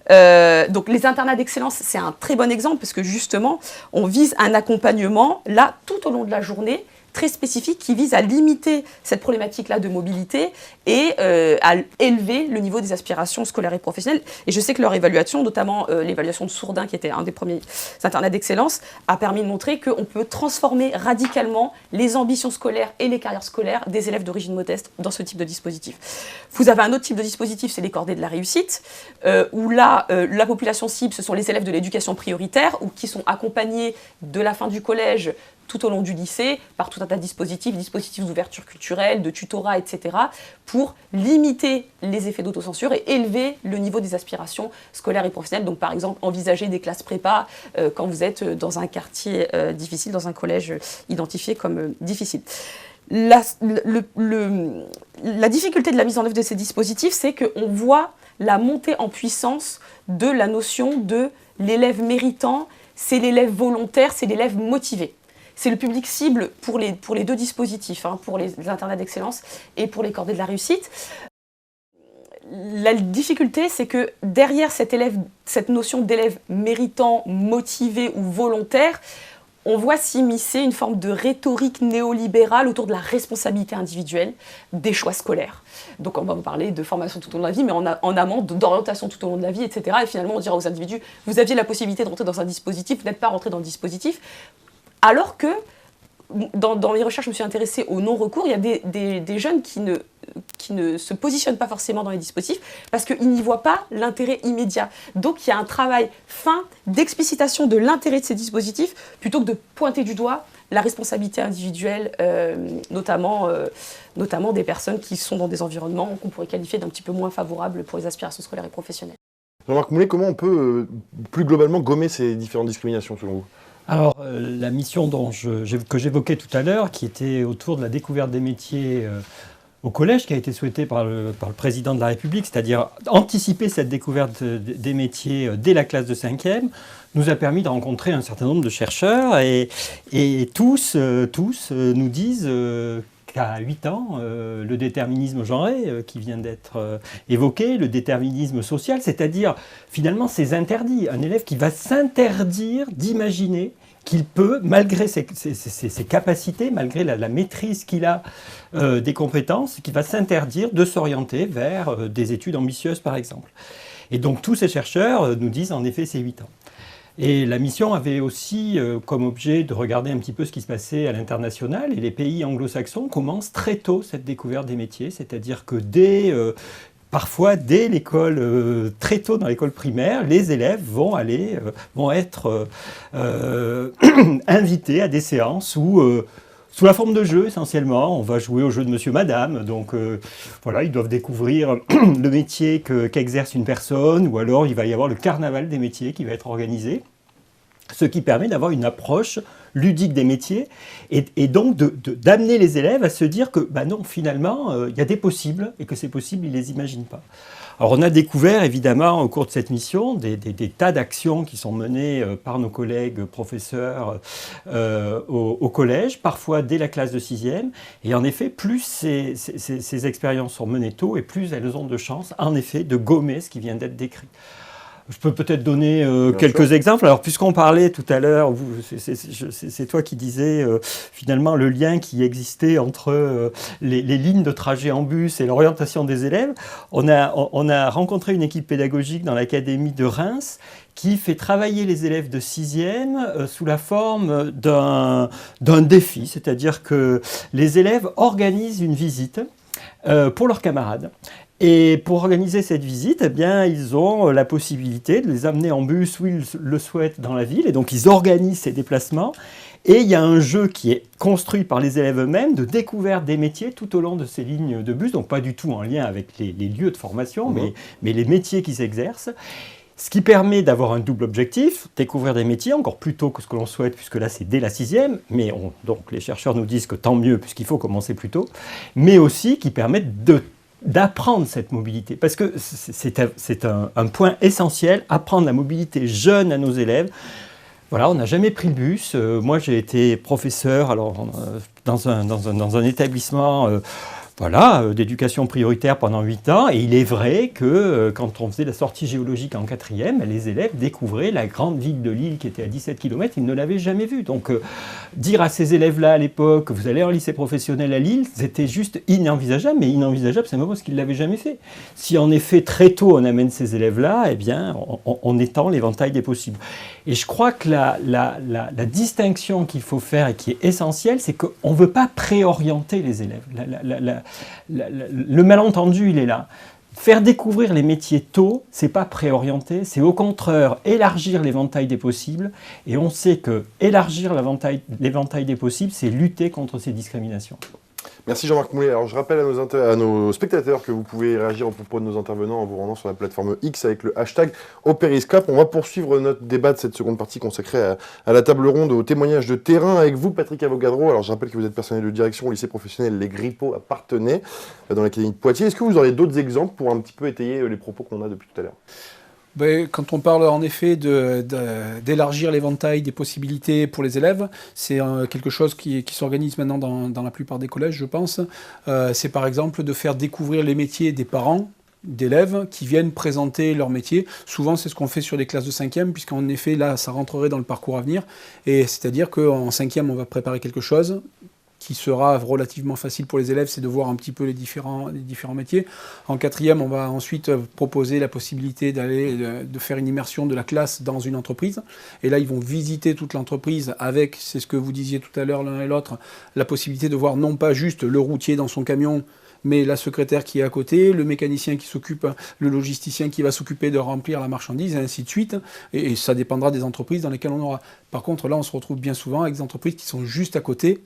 Speaker 3: Donc les internats d'excellence, c'est un très bon exemple parce que justement, on vise un accompagnement, là, tout au long de la journée, très spécifique qui vise à limiter cette problématique-là de mobilité et à élever le niveau des aspirations scolaires et professionnelles. Et je sais que leur évaluation, notamment l'évaluation de Sourdin, qui était un des premiers internats d'excellence, a permis de montrer qu'on peut transformer radicalement les ambitions scolaires et les carrières scolaires des élèves d'origine modeste dans ce type de dispositif. Vous avez un autre type de dispositif, c'est les cordées de la réussite, où là, la population cible, ce sont les élèves de l'éducation prioritaire, ou qui sont accompagnés de la fin du collège tout au long du lycée, par tout un tas de dispositifs d'ouverture culturelle, de tutorat, etc., pour limiter les effets d'autocensure et élever le niveau des aspirations scolaires et professionnelles. Donc par exemple, envisager des classes prépa quand vous êtes dans un quartier difficile, dans un collège identifié comme difficile. La difficulté de la mise en œuvre de ces dispositifs, c'est qu'on voit la montée en puissance de la notion de l'élève méritant, c'est l'élève volontaire, c'est l'élève motivé. C'est le public cible pour les deux dispositifs, pour les internats d'excellence et pour les cordées de la réussite. La difficulté, c'est que derrière cette notion d'élève méritant, motivé ou volontaire, on voit s'immiscer une forme de rhétorique néolibérale autour de la responsabilité individuelle des choix scolaires. Donc on va parler de formation tout au long de la vie, mais en amont d'orientation tout au long de la vie, etc. Et finalement, on dira aux individus, vous aviez la possibilité de rentrer dans un dispositif, vous n'êtes pas rentré dans le dispositif. Alors que, dans mes recherches, je me suis intéressée au non-recours. Il y a des jeunes qui ne se positionnent pas forcément dans les dispositifs parce qu'ils n'y voient pas l'intérêt immédiat. Donc il y a un travail fin d'explicitation de l'intérêt de ces dispositifs plutôt que de pointer du doigt la responsabilité individuelle, notamment des personnes qui sont dans des environnements qu'on pourrait qualifier d'un petit peu moins favorables pour les aspirations scolaires et professionnelles.
Speaker 1: Jean-Marc Moulet, comment on peut plus globalement gommer ces différentes discriminations selon vous ?
Speaker 2: Alors, la mission que j'évoquais tout à l'heure, qui était autour de la découverte des métiers au collège, qui a été souhaitée par le président de la République, c'est-à-dire anticiper cette découverte des métiers dès la classe de 5e, nous a permis de rencontrer un certain nombre de chercheurs et tous nous disent qu'à 8 ans, le déterminisme genré qui vient d'être évoqué, le déterminisme social, c'est-à-dire finalement ces interdits. Un élève qui va s'interdire d'imaginer qu'il peut, malgré ses capacités, malgré la maîtrise qu'il a des compétences, qui va s'interdire de s'orienter vers des études ambitieuses, par exemple. Et donc tous ces chercheurs nous disent en effet c'est 8 ans. Et la mission avait aussi comme objet de regarder un petit peu ce qui se passait à l'international. Et les pays anglo-saxons commencent très tôt cette découverte des métiers, c'est-à-dire que parfois dès l'école, très tôt dans l'école primaire, les élèves vont être invités à des séances où Sous la forme de jeu, essentiellement, on va jouer au jeu de monsieur, madame. Donc voilà, ils doivent découvrir le métier qu'exerce une personne, ou alors il va y avoir le carnaval des métiers qui va être organisé. Ce qui permet d'avoir une approche ludique des métiers et donc d'amener les élèves à se dire que non, finalement, il y a des possibles et que ces possibles, ils ne les imaginent pas. Alors on a découvert évidemment au cours de cette mission des tas d'actions qui sont menées par nos collègues professeurs au collège, parfois dès la classe de 6e. Et en effet, plus ces expériences sont menées tôt et plus elles ont de chances, en effet, de gommer ce qui vient d'être décrit. Je peux peut-être donner quelques exemples. Alors, puisqu'on parlait tout à l'heure, c'est toi qui disais finalement le lien qui existait entre les lignes de trajet en bus et l'orientation des élèves. On a rencontré une équipe pédagogique dans l'académie de Reims qui fait travailler les élèves de 6e sous la forme d'un défi. C'est-à-dire que les élèves organisent une visite pour leurs camarades. Et pour organiser cette visite, eh bien, ils ont la possibilité de les amener en bus où ils le souhaitent dans la ville. Et donc, ils organisent ces déplacements. Et il y a un jeu qui est construit par les élèves eux-mêmes de découverte des métiers tout au long de ces lignes de bus. Donc, pas du tout en lien avec les lieux de formation, mais les métiers qui s'exercent. Ce qui permet d'avoir un double objectif, découvrir des métiers encore plus tôt que ce que l'on souhaite, puisque là c'est dès la 6e, mais donc les chercheurs nous disent que tant mieux, puisqu'il faut commencer plus tôt, mais aussi qui permettent d'apprendre cette mobilité. Parce que c'est un point essentiel, apprendre la mobilité jeune à nos élèves. Voilà, on n'a jamais pris le bus. Moi, j'ai été professeur dans un établissement d'éducation prioritaire pendant 8 ans. Et il est vrai que quand on faisait la sortie géologique en 4e, les élèves découvraient la grande ville de Lille qui était à 17 km. Ils ne l'avaient jamais vue. Donc, dire à ces élèves-là à l'époque, vous allez en lycée professionnel à Lille, c'était juste inenvisageable. Mais inenvisageable, c'est même parce qu'ils ne l'avaient jamais fait. Si en effet, très tôt, on amène ces élèves-là, eh bien, on étend l'éventail des possibles. Et je crois que la distinction qu'il faut faire et qui est essentielle, c'est qu'on ne veut pas préorienter les élèves. Le malentendu, il est là. Faire découvrir les métiers tôt, c'est pas préorienter, c'est au contraire élargir l'éventail des possibles. Et on sait que élargir l'éventail des possibles, c'est lutter contre ces discriminations.
Speaker 1: Merci Jean-Marc Moulet. Alors je rappelle à nos spectateurs que vous pouvez réagir au propos de nos intervenants en vous rendant sur la plateforme X avec le hashtag #Opériscope. On va poursuivre notre débat de cette seconde partie consacrée à la table ronde, aux témoignages de terrain avec vous, Patrick Avogadro. Alors je rappelle que vous êtes personnel de direction au lycée professionnel Les Grippots à Parthenay, dans l'académie de Poitiers. Est-ce que vous auriez d'autres exemples pour un petit peu étayer les propos qu'on a depuis tout à l'heure ?
Speaker 5: Quand on parle en effet d'élargir l'éventail des possibilités pour les élèves, c'est quelque chose qui s'organise maintenant dans la plupart des collèges, je pense. C'est par exemple de faire découvrir les métiers des parents d'élèves qui viennent présenter leur métier. Souvent, c'est ce qu'on fait sur les classes de 5e, puisqu'en effet, là, ça rentrerait dans le parcours à venir. Et c'est-à-dire qu'en 5e, on va préparer quelque chose qui sera relativement facile pour les élèves, c'est de voir un petit peu les différents métiers. En 4e, on va ensuite proposer la possibilité de faire une immersion de la classe dans une entreprise. Et là, ils vont visiter toute l'entreprise avec, c'est ce que vous disiez tout à l'heure l'un et l'autre, la possibilité de voir non pas juste le routier dans son camion, mais la secrétaire qui est à côté, le mécanicien qui s'occupe, le logisticien qui va s'occuper de remplir la marchandise, et ainsi de suite. Et ça dépendra des entreprises dans lesquelles on aura. Par contre, là, on se retrouve bien souvent avec des entreprises qui sont juste à côté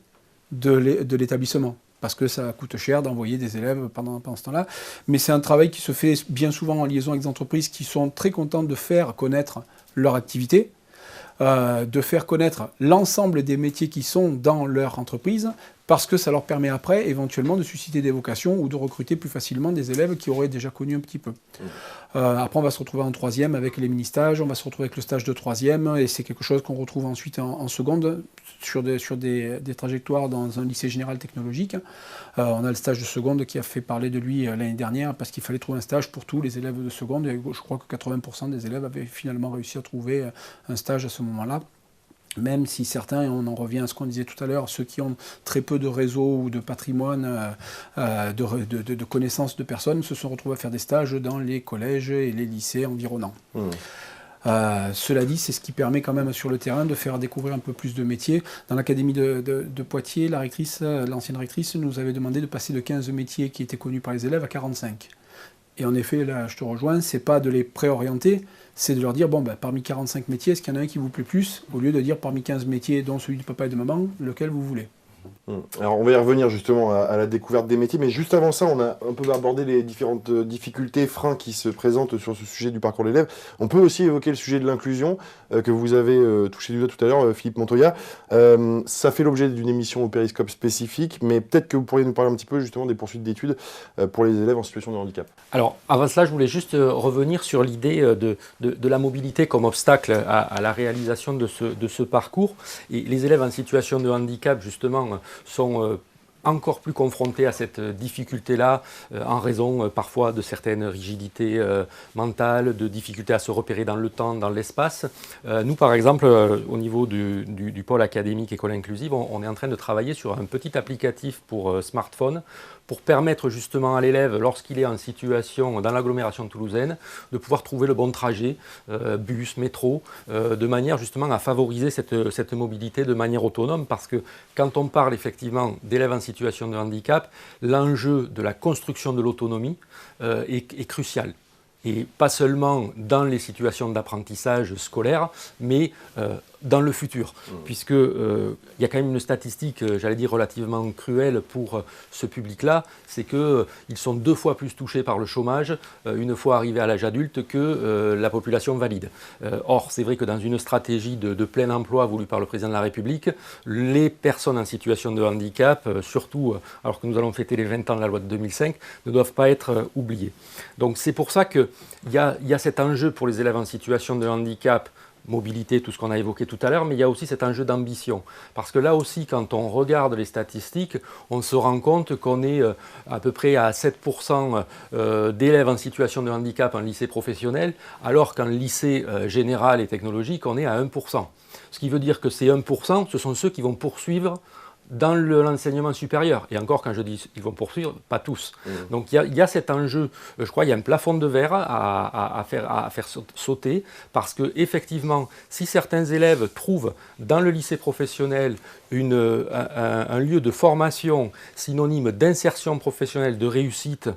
Speaker 5: de l'établissement, parce que ça coûte cher d'envoyer des élèves pendant ce temps-là. Mais c'est un travail qui se fait bien souvent en liaison avec des entreprises qui sont très contentes de faire connaître leur activité, de faire connaître l'ensemble des métiers qui sont dans leur entreprise, parce que ça leur permet après, éventuellement, de susciter des vocations ou de recruter plus facilement des élèves qui auraient déjà connu un petit peu. Après, on va se retrouver en 3e avec les mini-stages, on va se retrouver avec le stage de 3e, et c'est quelque chose qu'on retrouve ensuite en seconde, sur des trajectoires dans un lycée général technologique. On a le stage de seconde qui a fait parler de lui l'année dernière, parce qu'il fallait trouver un stage pour tous les élèves de seconde, et je crois que 80% des élèves avaient finalement réussi à trouver un stage à ce moment-là. Même si certains, et on en revient à ce qu'on disait tout à l'heure, ceux qui ont très peu de réseau ou de patrimoine, de connaissances de personnes, se sont retrouvés à faire des stages dans les collèges et les lycées environnants. Cela dit, c'est ce qui permet quand même sur le terrain de faire découvrir un peu plus de métiers. Dans l'académie de Poitiers, l'ancienne rectrice nous avait demandé de passer de 15 métiers qui étaient connus par les élèves à 45. Et en effet, là, je te rejoins, c'est pas de les préorienter, c'est de leur dire, parmi 45 métiers, est-ce qu'il y en a un qui vous plaît plus, au lieu de dire parmi 15 métiers, dont celui de papa et de maman, lequel vous voulez.
Speaker 1: Alors on va y revenir justement à la découverte des métiers, mais juste avant ça, on a un peu abordé les différentes difficultés, freins qui se présentent sur ce sujet du parcours de l'élève. On peut aussi évoquer le sujet de l'inclusion que vous avez touché du doigt tout à l'heure, Philippe Montoya. Ça fait l'objet d'une émission au Périscope spécifique, mais peut-être que vous pourriez nous parler un petit peu justement des poursuites d'études pour les élèves en situation de handicap.
Speaker 6: Alors avant cela, je voulais juste revenir sur l'idée de la mobilité comme obstacle à la réalisation de ce parcours. Et les élèves en situation de handicap, justement, sont encore plus confrontés à cette difficulté-là en raison parfois de certaines rigidités mentales, de difficultés à se repérer dans le temps, dans l'espace. Nous, par exemple, au niveau du pôle académique École Inclusive, on est en train de travailler sur un petit applicatif pour smartphone pour permettre justement à l'élève, lorsqu'il est en situation dans l'agglomération toulousaine, de pouvoir trouver le bon trajet, bus, métro, de manière justement à favoriser cette mobilité de manière autonome, parce que quand on parle effectivement d'élèves en situation de handicap, l'enjeu de la construction de l'autonomie est crucial. Et pas seulement dans les situations d'apprentissage scolaire, mais dans le futur, puisque y a quand même une statistique, j'allais dire, relativement cruelle pour ce public-là, c'est qu'ils sont 2 fois plus touchés par le chômage, une fois arrivés à l'âge adulte, que la population valide. Or, c'est vrai que dans une stratégie de plein emploi voulue par le président de la République, les personnes en situation de handicap, surtout alors que nous allons fêter les 20 ans de la loi de 2005, ne doivent pas être oubliées. Donc c'est pour ça qu'il y a cet enjeu pour les élèves en situation de handicap, mobilité, tout ce qu'on a évoqué tout à l'heure, mais il y a aussi cet enjeu d'ambition. Parce que là aussi, quand on regarde les statistiques, on se rend compte qu'on est à peu près à 7% d'élèves en situation de handicap en lycée professionnel, alors qu'en lycée général et technologique, on est à 1%. Ce qui veut dire que ces 1%, ce sont ceux qui vont poursuivre dans l'enseignement supérieur. Et encore, quand je dis ils vont poursuivre, pas tous. Donc il y a cet enjeu, je crois, il y a un plafond de verre à faire sauter, parce que effectivement, si certains élèves trouvent dans le lycée professionnel un lieu de formation synonyme d'insertion professionnelle, de réussite,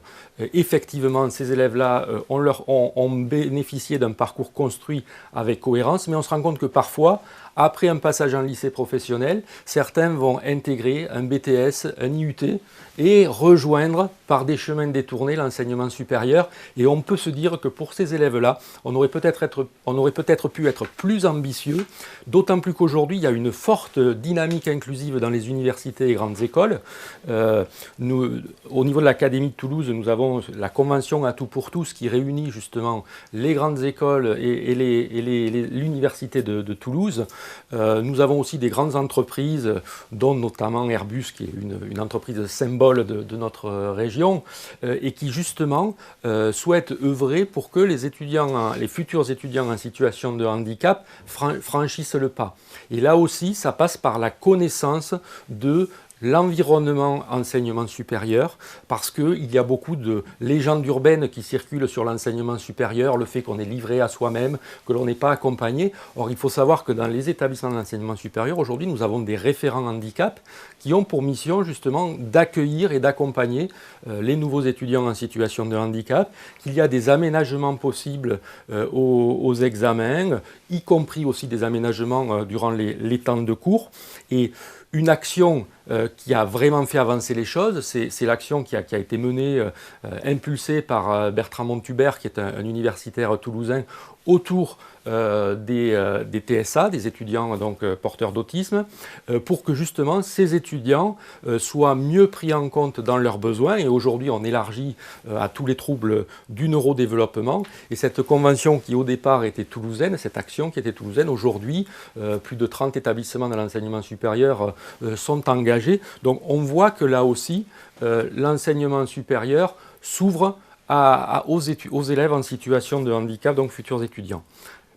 Speaker 6: effectivement, ces élèves-là ont bénéficié d'un parcours construit avec cohérence, mais on se rend compte que parfois, après un passage en lycée professionnel, certains vont intégrer un BTS, un IUT et rejoindre par des chemins détournés l'enseignement supérieur. Et on peut se dire que pour ces élèves-là, on aurait peut-être pu être plus ambitieux, d'autant plus qu'aujourd'hui, il y a une forte dynamique inclusive dans les universités et grandes écoles. Au niveau de l'Académie de Toulouse, nous avons la convention à tout pour tous qui réunit justement les grandes écoles et l'université de Toulouse. Nous avons aussi des grandes entreprises, dont notamment Airbus, qui est une entreprise symbole de notre région, et qui justement souhaitent œuvrer pour que les futurs étudiants en situation de handicap franchissent le pas. Et là aussi, ça passe par la connaissance de l'environnement enseignement supérieur, parce qu'il y a beaucoup de légendes urbaines qui circulent sur l'enseignement supérieur, le fait qu'on est livré à soi-même, que l'on n'est pas accompagné. Or, il faut savoir que dans les établissements d'enseignement supérieur, aujourd'hui, nous avons des référents handicap qui ont pour mission justement d'accueillir et d'accompagner les nouveaux étudiants en situation de handicap, qu'il y a des aménagements possibles aux examens, y compris aussi des aménagements durant les temps de cours. Et une action qui a vraiment fait avancer les choses, c'est l'action qui a été menée, impulsée par Bertrand Montubert, qui est un universitaire toulousain, autour des TSA, des étudiants donc, porteurs d'autisme, pour que justement ces étudiants soient mieux pris en compte dans leurs besoins. Et aujourd'hui, on élargit à tous les troubles du neurodéveloppement. Et cette convention qui au départ était toulousaine, cette action qui était toulousaine, aujourd'hui, plus de 30 établissements de l'enseignement supérieur sont engagés. Donc on voit que là aussi, l'enseignement supérieur s'ouvre aux élèves en situation de handicap, donc futurs étudiants.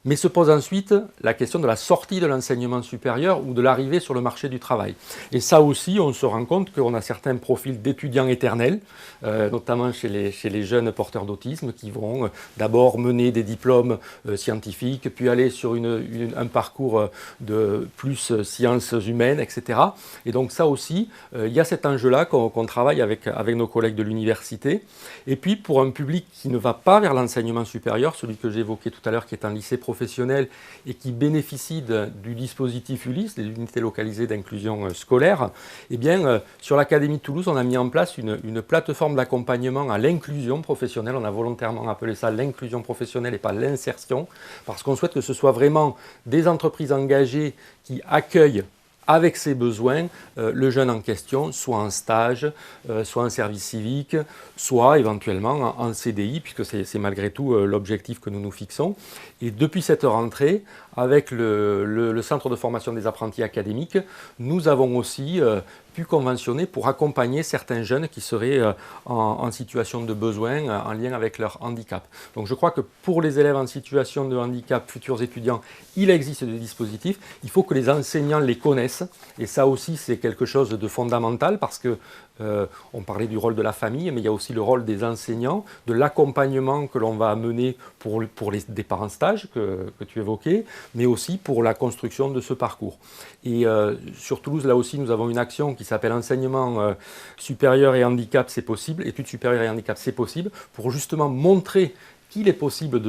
Speaker 6: Mais se pose ensuite la question de la sortie de l'enseignement supérieur ou de l'arrivée sur le marché du travail. Et ça aussi, on se rend compte qu'on a certains profils d'étudiants éternels, notamment chez les jeunes porteurs d'autisme, qui vont d'abord mener des diplômes scientifiques, puis aller sur un parcours de plus sciences humaines, etc. Et donc ça aussi, il y a cet enjeu-là qu'on travaille avec nos collègues de l'université. Et puis pour un public qui ne va pas vers l'enseignement supérieur, celui que j'ai évoqué tout à l'heure, qui est un lycée professionnel, professionnels et qui bénéficient du dispositif ULIS, les unités localisées d'inclusion scolaire, eh bien, sur l'Académie de Toulouse, on a mis en place une plateforme d'accompagnement à l'inclusion professionnelle. On a volontairement appelé ça l'inclusion professionnelle et pas l'insertion, parce qu'on souhaite que ce soit vraiment des entreprises engagées qui accueillent avec ses besoins, le jeune en question, soit en stage, soit en service civique, soit éventuellement en CDI, puisque c'est malgré tout l'objectif que nous nous fixons. Et depuis cette rentrée, avec le Centre de formation des apprentis académiques, nous avons aussi pu conventionner pour accompagner certains jeunes qui seraient en situation de besoin en lien avec leur handicap. Donc je crois que pour les élèves en situation de handicap, futurs étudiants, il existe des dispositifs. Il faut que les enseignants les connaissent. Et ça aussi, c'est quelque chose de fondamental parce que on parlait du rôle de la famille, mais il y a aussi le rôle des enseignants, de l'accompagnement que l'on va mener pour les départs en stage que tu évoquais, mais aussi pour la construction de ce parcours. Et sur Toulouse, là aussi, nous avons une action qui s'appelle Enseignement supérieur et handicap, c'est possible, études supérieures et handicap, c'est possible, pour justement montrer qu'il est possible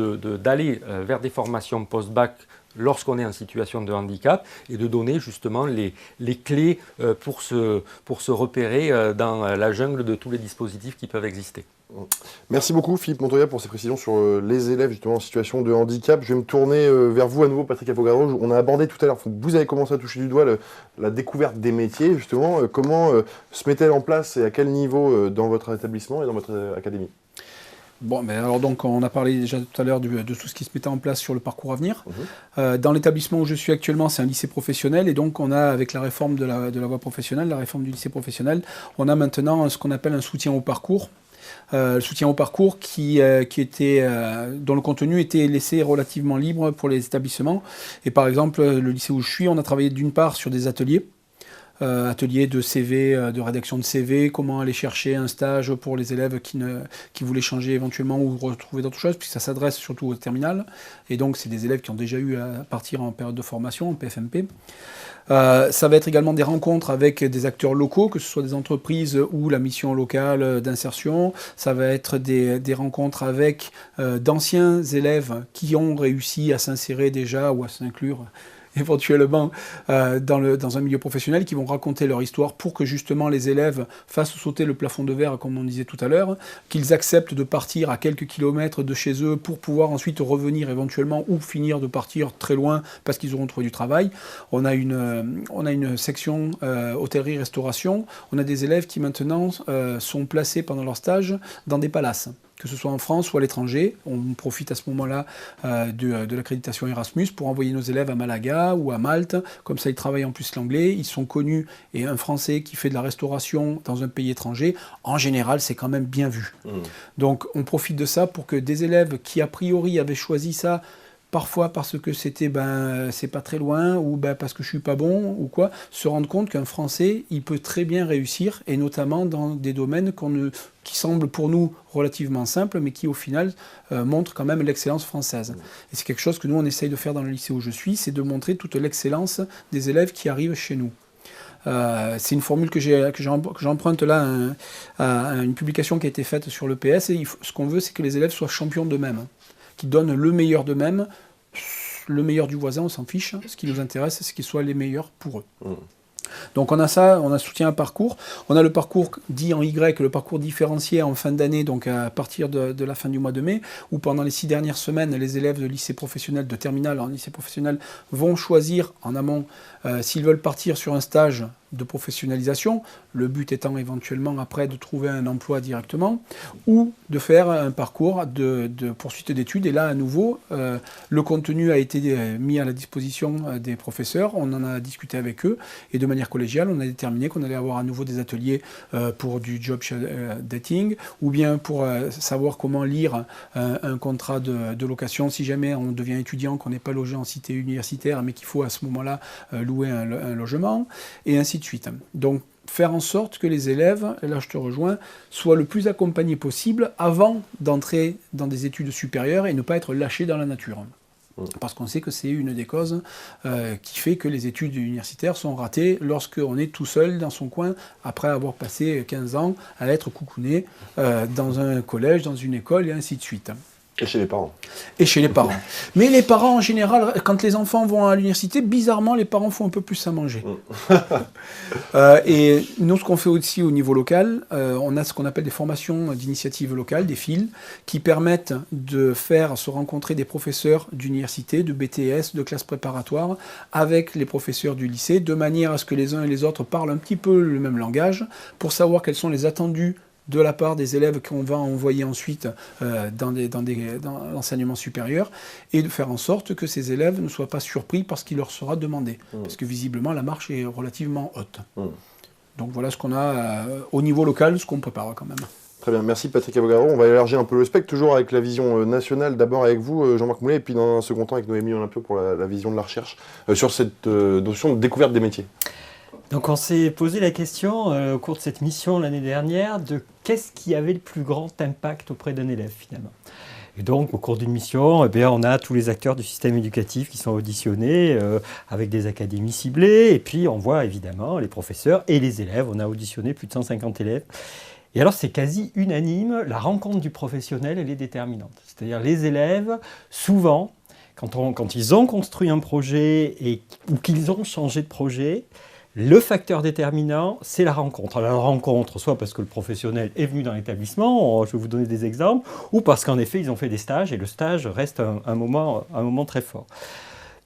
Speaker 6: d'aller vers des formations post-bac lorsqu'on est en situation de handicap et de donner justement les clés pour se repérer dans la jungle de tous les dispositifs qui peuvent exister.
Speaker 1: Merci beaucoup Philippe Montoya pour ces précisions sur les élèves justement en situation de handicap. Je vais me tourner vers vous à nouveau, Patrick Avogadro. On a abordé tout à l'heure, vous avez commencé à toucher du doigt la découverte des métiers. Justement, comment se met-elle en place et à quel niveau dans votre établissement et dans votre académie ?
Speaker 5: Bon, mais alors donc on a parlé déjà tout à l'heure de tout ce qui se mettait en place sur le parcours à venir. Dans l'établissement où je suis actuellement, c'est un lycée professionnel et donc on a, avec la réforme de la voie professionnelle, la réforme du lycée professionnel, on a maintenant ce qu'on appelle un soutien au parcours. Le soutien au parcours dont le contenu était laissé relativement libre pour les établissements. Et par exemple, le lycée où je suis, on a travaillé d'une part sur des ateliers de CV, de rédaction de CV, comment aller chercher un stage pour les élèves qui voulaient changer éventuellement ou retrouver d'autres choses, puisque ça s'adresse surtout aux terminales. Et donc, c'est des élèves qui ont déjà eu à partir en période de formation, en PFMP. Ça va être également des rencontres avec des acteurs locaux, que ce soit des entreprises ou la mission locale d'insertion. Ça va être des rencontres avec d'anciens élèves qui ont réussi à s'insérer déjà ou à s'inclure éventuellement dans un milieu professionnel, qui vont raconter leur histoire pour que justement les élèves fassent sauter le plafond de verre, comme on disait tout à l'heure, qu'ils acceptent de partir à quelques kilomètres de chez eux pour pouvoir ensuite revenir éventuellement ou finir de partir très loin parce qu'ils auront trouvé du travail. On a une section hôtellerie-restauration. On a des élèves qui maintenant sont placés pendant leur stage dans des palaces, que ce soit en France ou à l'étranger. On profite à ce moment-là de l'accréditation Erasmus pour envoyer nos élèves à Malaga ou à Malte. Comme ça, ils travaillent en plus l'anglais. Ils sont connus. Et un Français qui fait de la restauration dans un pays étranger, en général, c'est quand même bien vu. Donc, on profite de ça pour que des élèves qui, a priori, avaient choisi ça, parfois parce que c'est pas très loin, ou parce que je suis pas bon, ou quoi, se rendent compte qu'un Français, il peut très bien réussir, et notamment dans des domaines qui semblent pour nous relativement simples, mais qui au final montrent quand même l'excellence française. Et c'est quelque chose que nous on essaye de faire dans le lycée où je suis, c'est de montrer toute l'excellence des élèves qui arrivent chez nous. C'est une formule que j'emprunte là à une publication qui a été faite sur l'EPS, et ce qu'on veut, c'est que les élèves soient champions d'eux-mêmes, qui donnent le meilleur d'eux-mêmes. Le meilleur du voisin, on s'en fiche. Ce qui nous intéresse, c'est qu'ils soient les meilleurs pour eux. Donc on a ça, on a soutien à parcours. On a le parcours dit en Y, le parcours différencié en fin d'année, donc à partir de la fin du mois de mai, où pendant les 6 dernières semaines, les élèves de lycée professionnel, de terminale en lycée professionnel, vont choisir en amont s'ils veulent partir sur un stage de professionnalisation, le but étant éventuellement après de trouver un emploi directement, ou de faire un parcours de poursuite d'études. Et là, à nouveau, le contenu a été mis à la disposition des professeurs, on en a discuté avec eux, et de manière collégiale, on a déterminé qu'on allait avoir à nouveau des ateliers pour du job dating, ou bien pour savoir comment lire un contrat de location, si jamais on devient étudiant, qu'on n'est pas logé en cité universitaire, mais qu'il faut à ce moment-là louer un logement, et ainsi de suite. Donc, faire en sorte que les élèves, et là je te rejoins, soient le plus accompagnés possible avant d'entrer dans des études supérieures et ne pas être lâchés dans la nature. Parce qu'on sait que c'est une des causes qui fait que les études universitaires sont ratées lorsqu'on est tout seul dans son coin, après avoir passé 15 ans à être coucouné dans un collège, dans une école, et ainsi de suite.
Speaker 1: Et chez les parents.
Speaker 5: Et chez les parents. Mais les parents, en général, quand les enfants vont à l'université, bizarrement, les parents font un peu plus à manger. Et nous, ce qu'on fait aussi au niveau local, on a ce qu'on appelle des formations d'initiative locale, des FIL, qui permettent de faire se rencontrer des professeurs d'université, de BTS, de classes préparatoires, avec les professeurs du lycée, de manière à ce que les uns et les autres parlent un petit peu le même langage, pour savoir quels sont les attendus de la part des élèves qu'on va envoyer ensuite dans l'enseignement supérieur, et de faire en sorte que ces élèves ne soient pas surpris par ce qui leur sera demandé. Parce que visiblement, la marche est relativement haute. Donc voilà ce qu'on a au niveau local, ce qu'on prépare quand même.
Speaker 1: Très bien, merci Patrick Avogaro. On va élargir un peu le spectre, toujours avec la vision nationale, d'abord avec vous, Jean-Marc Moulet, et puis dans un second temps avec Noémie Olympio pour la vision de la recherche, sur cette notion de découverte des métiers.
Speaker 2: Donc on s'est posé la question au cours de cette mission l'année dernière de qu'est-ce qui avait le plus grand impact auprès d'un élève finalement. Et donc au cours d'une mission, on a tous les acteurs du système éducatif qui sont auditionnés avec des académies ciblées, et puis on voit évidemment les professeurs et les élèves. On a auditionné plus de 150 élèves. Et alors c'est quasi unanime, la rencontre du professionnel elle est déterminante. C'est-à-dire les élèves, souvent, quand ils ont construit un projet ou qu'ils ont changé de projet, le facteur déterminant, c'est la rencontre. Alors, la rencontre, soit parce que le professionnel est venu dans l'établissement, je vais vous donner des exemples, ou parce qu'en effet, ils ont fait des stages, et le stage reste un moment très fort.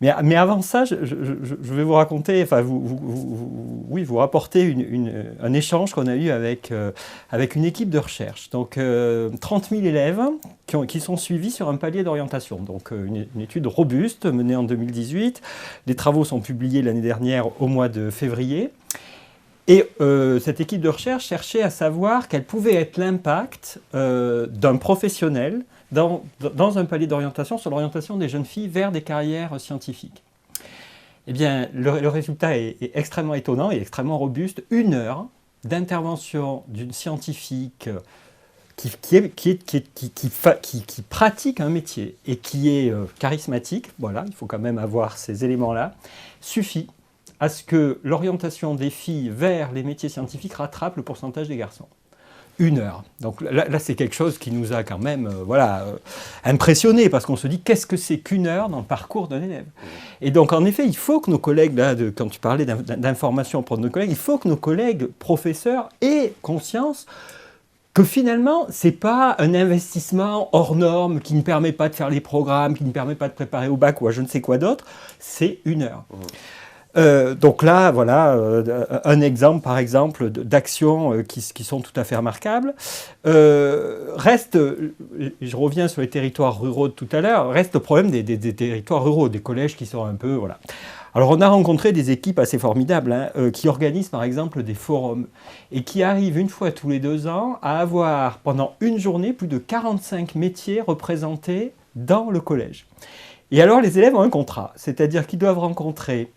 Speaker 2: Mais avant ça, je vais vous raconter, enfin, vous rapporter un échange qu'on a eu avec une équipe de recherche. Donc, 30 000 élèves qui sont suivis sur un palier d'orientation. Donc, une étude robuste menée en 2018. Les travaux sont publiés l'année dernière au mois de février. Et cette équipe de recherche cherchait à savoir quel pouvait être l'impact d'un professionnel dans un palier d'orientation sur l'orientation des jeunes filles vers des carrières scientifiques. Eh bien, le résultat est extrêmement étonnant et extrêmement robuste. 1 heure d'intervention d'une scientifique qui pratique un métier et qui est charismatique, voilà, il faut quand même avoir ces éléments-là, suffit à ce que l'orientation des filles vers les métiers scientifiques rattrape le pourcentage des garçons. 1 heure. Donc là c'est quelque chose qui nous a quand même impressionnés, parce qu'on se dit qu'est-ce que c'est qu'1 heure dans le parcours d'un élève. Et donc en effet, il faut que nos collègues, quand tu parlais d'information pour nos collègues, il faut que nos collègues professeurs aient conscience que finalement, ce n'est pas un investissement hors norme qui ne permet pas de faire les programmes, qui ne permet pas de préparer au bac ou à je ne sais quoi d'autre, c'est 1 heure. Donc là, voilà, un exemple, par exemple, d'actions qui sont tout à fait remarquables. Reste, je reviens sur les territoires ruraux de tout à l'heure, reste le problème des territoires ruraux, des collèges qui sont un peu, voilà. Alors on a rencontré des équipes assez formidables qui organisent par exemple des forums et qui arrivent 1 fois tous les 2 ans à avoir pendant une journée plus de 45 métiers représentés dans le collège. Et alors les élèves ont un contrat, c'est-à-dire qu'ils doivent rencontrer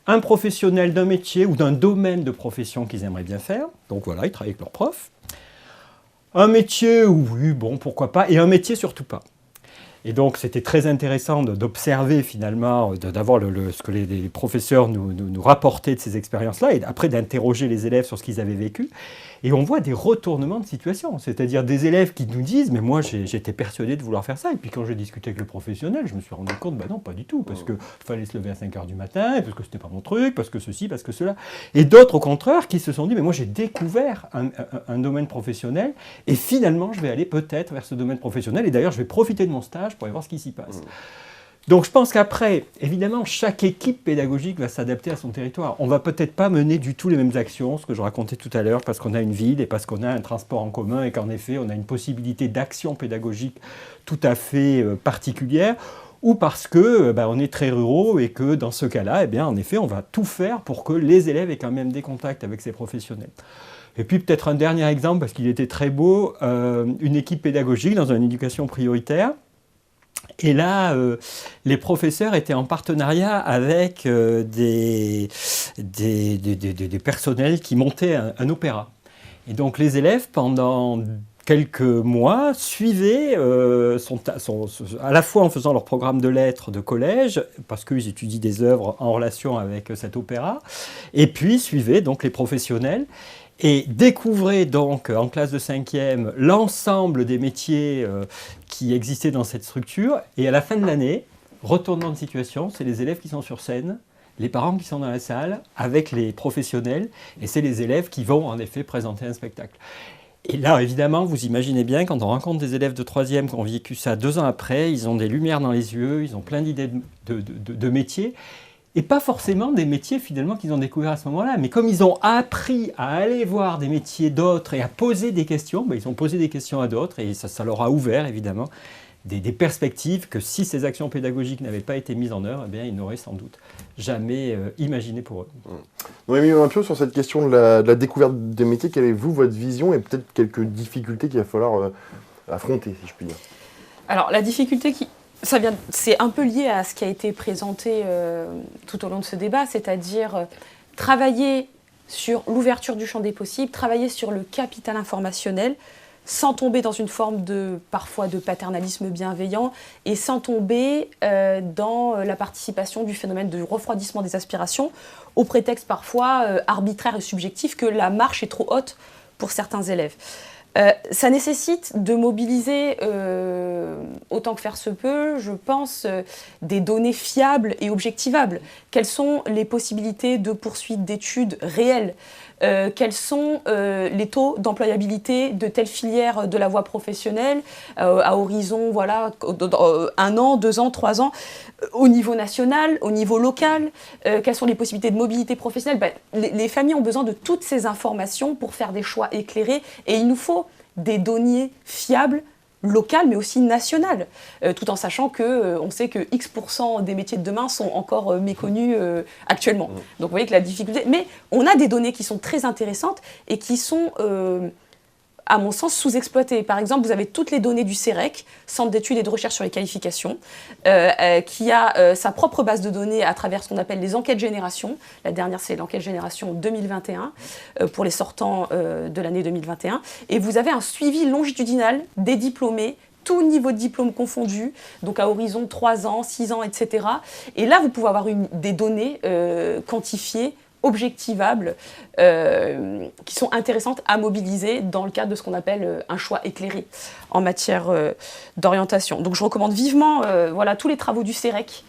Speaker 2: un professionnel d'un métier ou d'un domaine de profession qu'ils aimeraient bien faire. Donc voilà, ils travaillent avec leur prof. Un métier, oui, bon, pourquoi pas, et un métier surtout pas. Et donc c'était très intéressant d'observer finalement, d'avoir ce que les professeurs nous rapportaient de ces expériences-là, et après d'interroger les élèves sur ce qu'ils avaient vécu. Et on voit des retournements de situation, c'est-à-dire des élèves qui nous disent « mais moi j'étais persuadé de vouloir faire ça, et puis quand j'ai discuté avec le professionnel, je me suis rendu compte, non, pas du tout, parce qu'il fallait se lever à 5 h du matin, parce que c'était pas mon truc, parce que ceci, parce que cela. » Et d'autres au contraire qui se sont dit « mais moi j'ai découvert un domaine professionnel, et finalement je vais aller peut-être vers ce domaine professionnel, et d'ailleurs je vais profiter de mon stage pour aller voir ce qui s'y passe. » Donc je pense qu'après, évidemment, chaque équipe pédagogique va s'adapter à son territoire. On ne va peut-être pas mener du tout les mêmes actions, ce que je racontais tout à l'heure, parce qu'on a une ville et parce qu'on a un transport en commun et qu'en effet, on a une possibilité d'action pédagogique tout à fait particulière, ou parce que on est très ruraux et que dans ce cas-là, en effet, on va tout faire pour que les élèves aient quand même des contacts avec ces professionnels. Et puis peut-être un dernier exemple, parce qu'il était très beau, une équipe pédagogique dans une éducation prioritaire. Et là, les professeurs étaient en partenariat avec des personnels qui montaient un opéra. Et donc les élèves, pendant quelques mois, suivaient, à la fois en faisant leur programme de lettres de collège, parce qu'ils étudient des œuvres en relation avec cet opéra, et puis suivaient donc les professionnels. Et découvrez donc en classe de 5e l'ensemble des métiers qui existait dans cette structure. Et à la fin de l'année, retournement de situation, c'est les élèves qui sont sur scène, les parents qui sont dans la salle, avec les professionnels, et c'est les élèves qui vont en effet présenter un spectacle. Et là, évidemment, vous imaginez bien, quand on rencontre des élèves de 3e qui ont vécu ça 2 ans après, ils ont des lumières dans les yeux, ils ont plein d'idées de métiers, et pas forcément des métiers finalement qu'ils ont découverts à ce moment-là, mais comme ils ont appris à aller voir des métiers d'autres et à poser des questions, ben, ils ont posé des questions à d'autres, et ça leur a ouvert évidemment des perspectives que si ces actions pédagogiques n'avaient pas été mises en œuvre, eh bien, ils n'auraient sans doute jamais imaginé pour eux.
Speaker 1: Noémie Olympio, sur cette question de la découverte des métiers, quelle est votre vision et peut-être quelques difficultés qu'il va falloir affronter, si je puis dire?
Speaker 3: Alors la difficulté c'est un peu lié à ce qui a été présenté tout au long de ce débat, c'est-à-dire travailler sur l'ouverture du champ des possibles, travailler sur le capital informationnel, sans tomber dans une forme parfois de paternalisme bienveillant et sans tomber dans la participation du phénomène de refroidissement des aspirations, au prétexte parfois arbitraire et subjectif que la marche est trop haute pour certains élèves. Ça nécessite de mobiliser, autant que faire se peut, je pense, des données fiables et objectivables. Quelles sont les possibilités de poursuite d'études réelles ? Quels sont les taux d'employabilité de telle filière de la voie professionnelle à horizon 1 an, 2 ans, 3 ans, au niveau national, au niveau local, quelles sont les possibilités de mobilité professionnelle? Les familles ont besoin de toutes ces informations pour faire des choix éclairés et il nous faut des données fiables, locales mais aussi nationales, tout en sachant qu'on sait que X% des métiers de demain sont encore méconnus actuellement. Donc vous voyez que la difficulté... Mais on a des données qui sont très intéressantes et qui sont, à mon sens, sous-exploitées. Par exemple, vous avez toutes les données du CEREQ, Centre d'études et de recherche sur les qualifications, qui a sa propre base de données à travers ce qu'on appelle les enquêtes génération. La dernière, c'est l'enquête génération 2021, pour les sortants de l'année 2021. Et vous avez un suivi longitudinal des diplômés, tout niveau de diplôme confondu, donc à horizon 3 ans, 6 ans, etc. Et là, vous pouvez avoir des données quantifiées, objectivables, qui sont intéressantes à mobiliser dans le cadre de ce qu'on appelle un choix éclairé en matière d'orientation. Donc je recommande vivement tous les travaux du CEREQ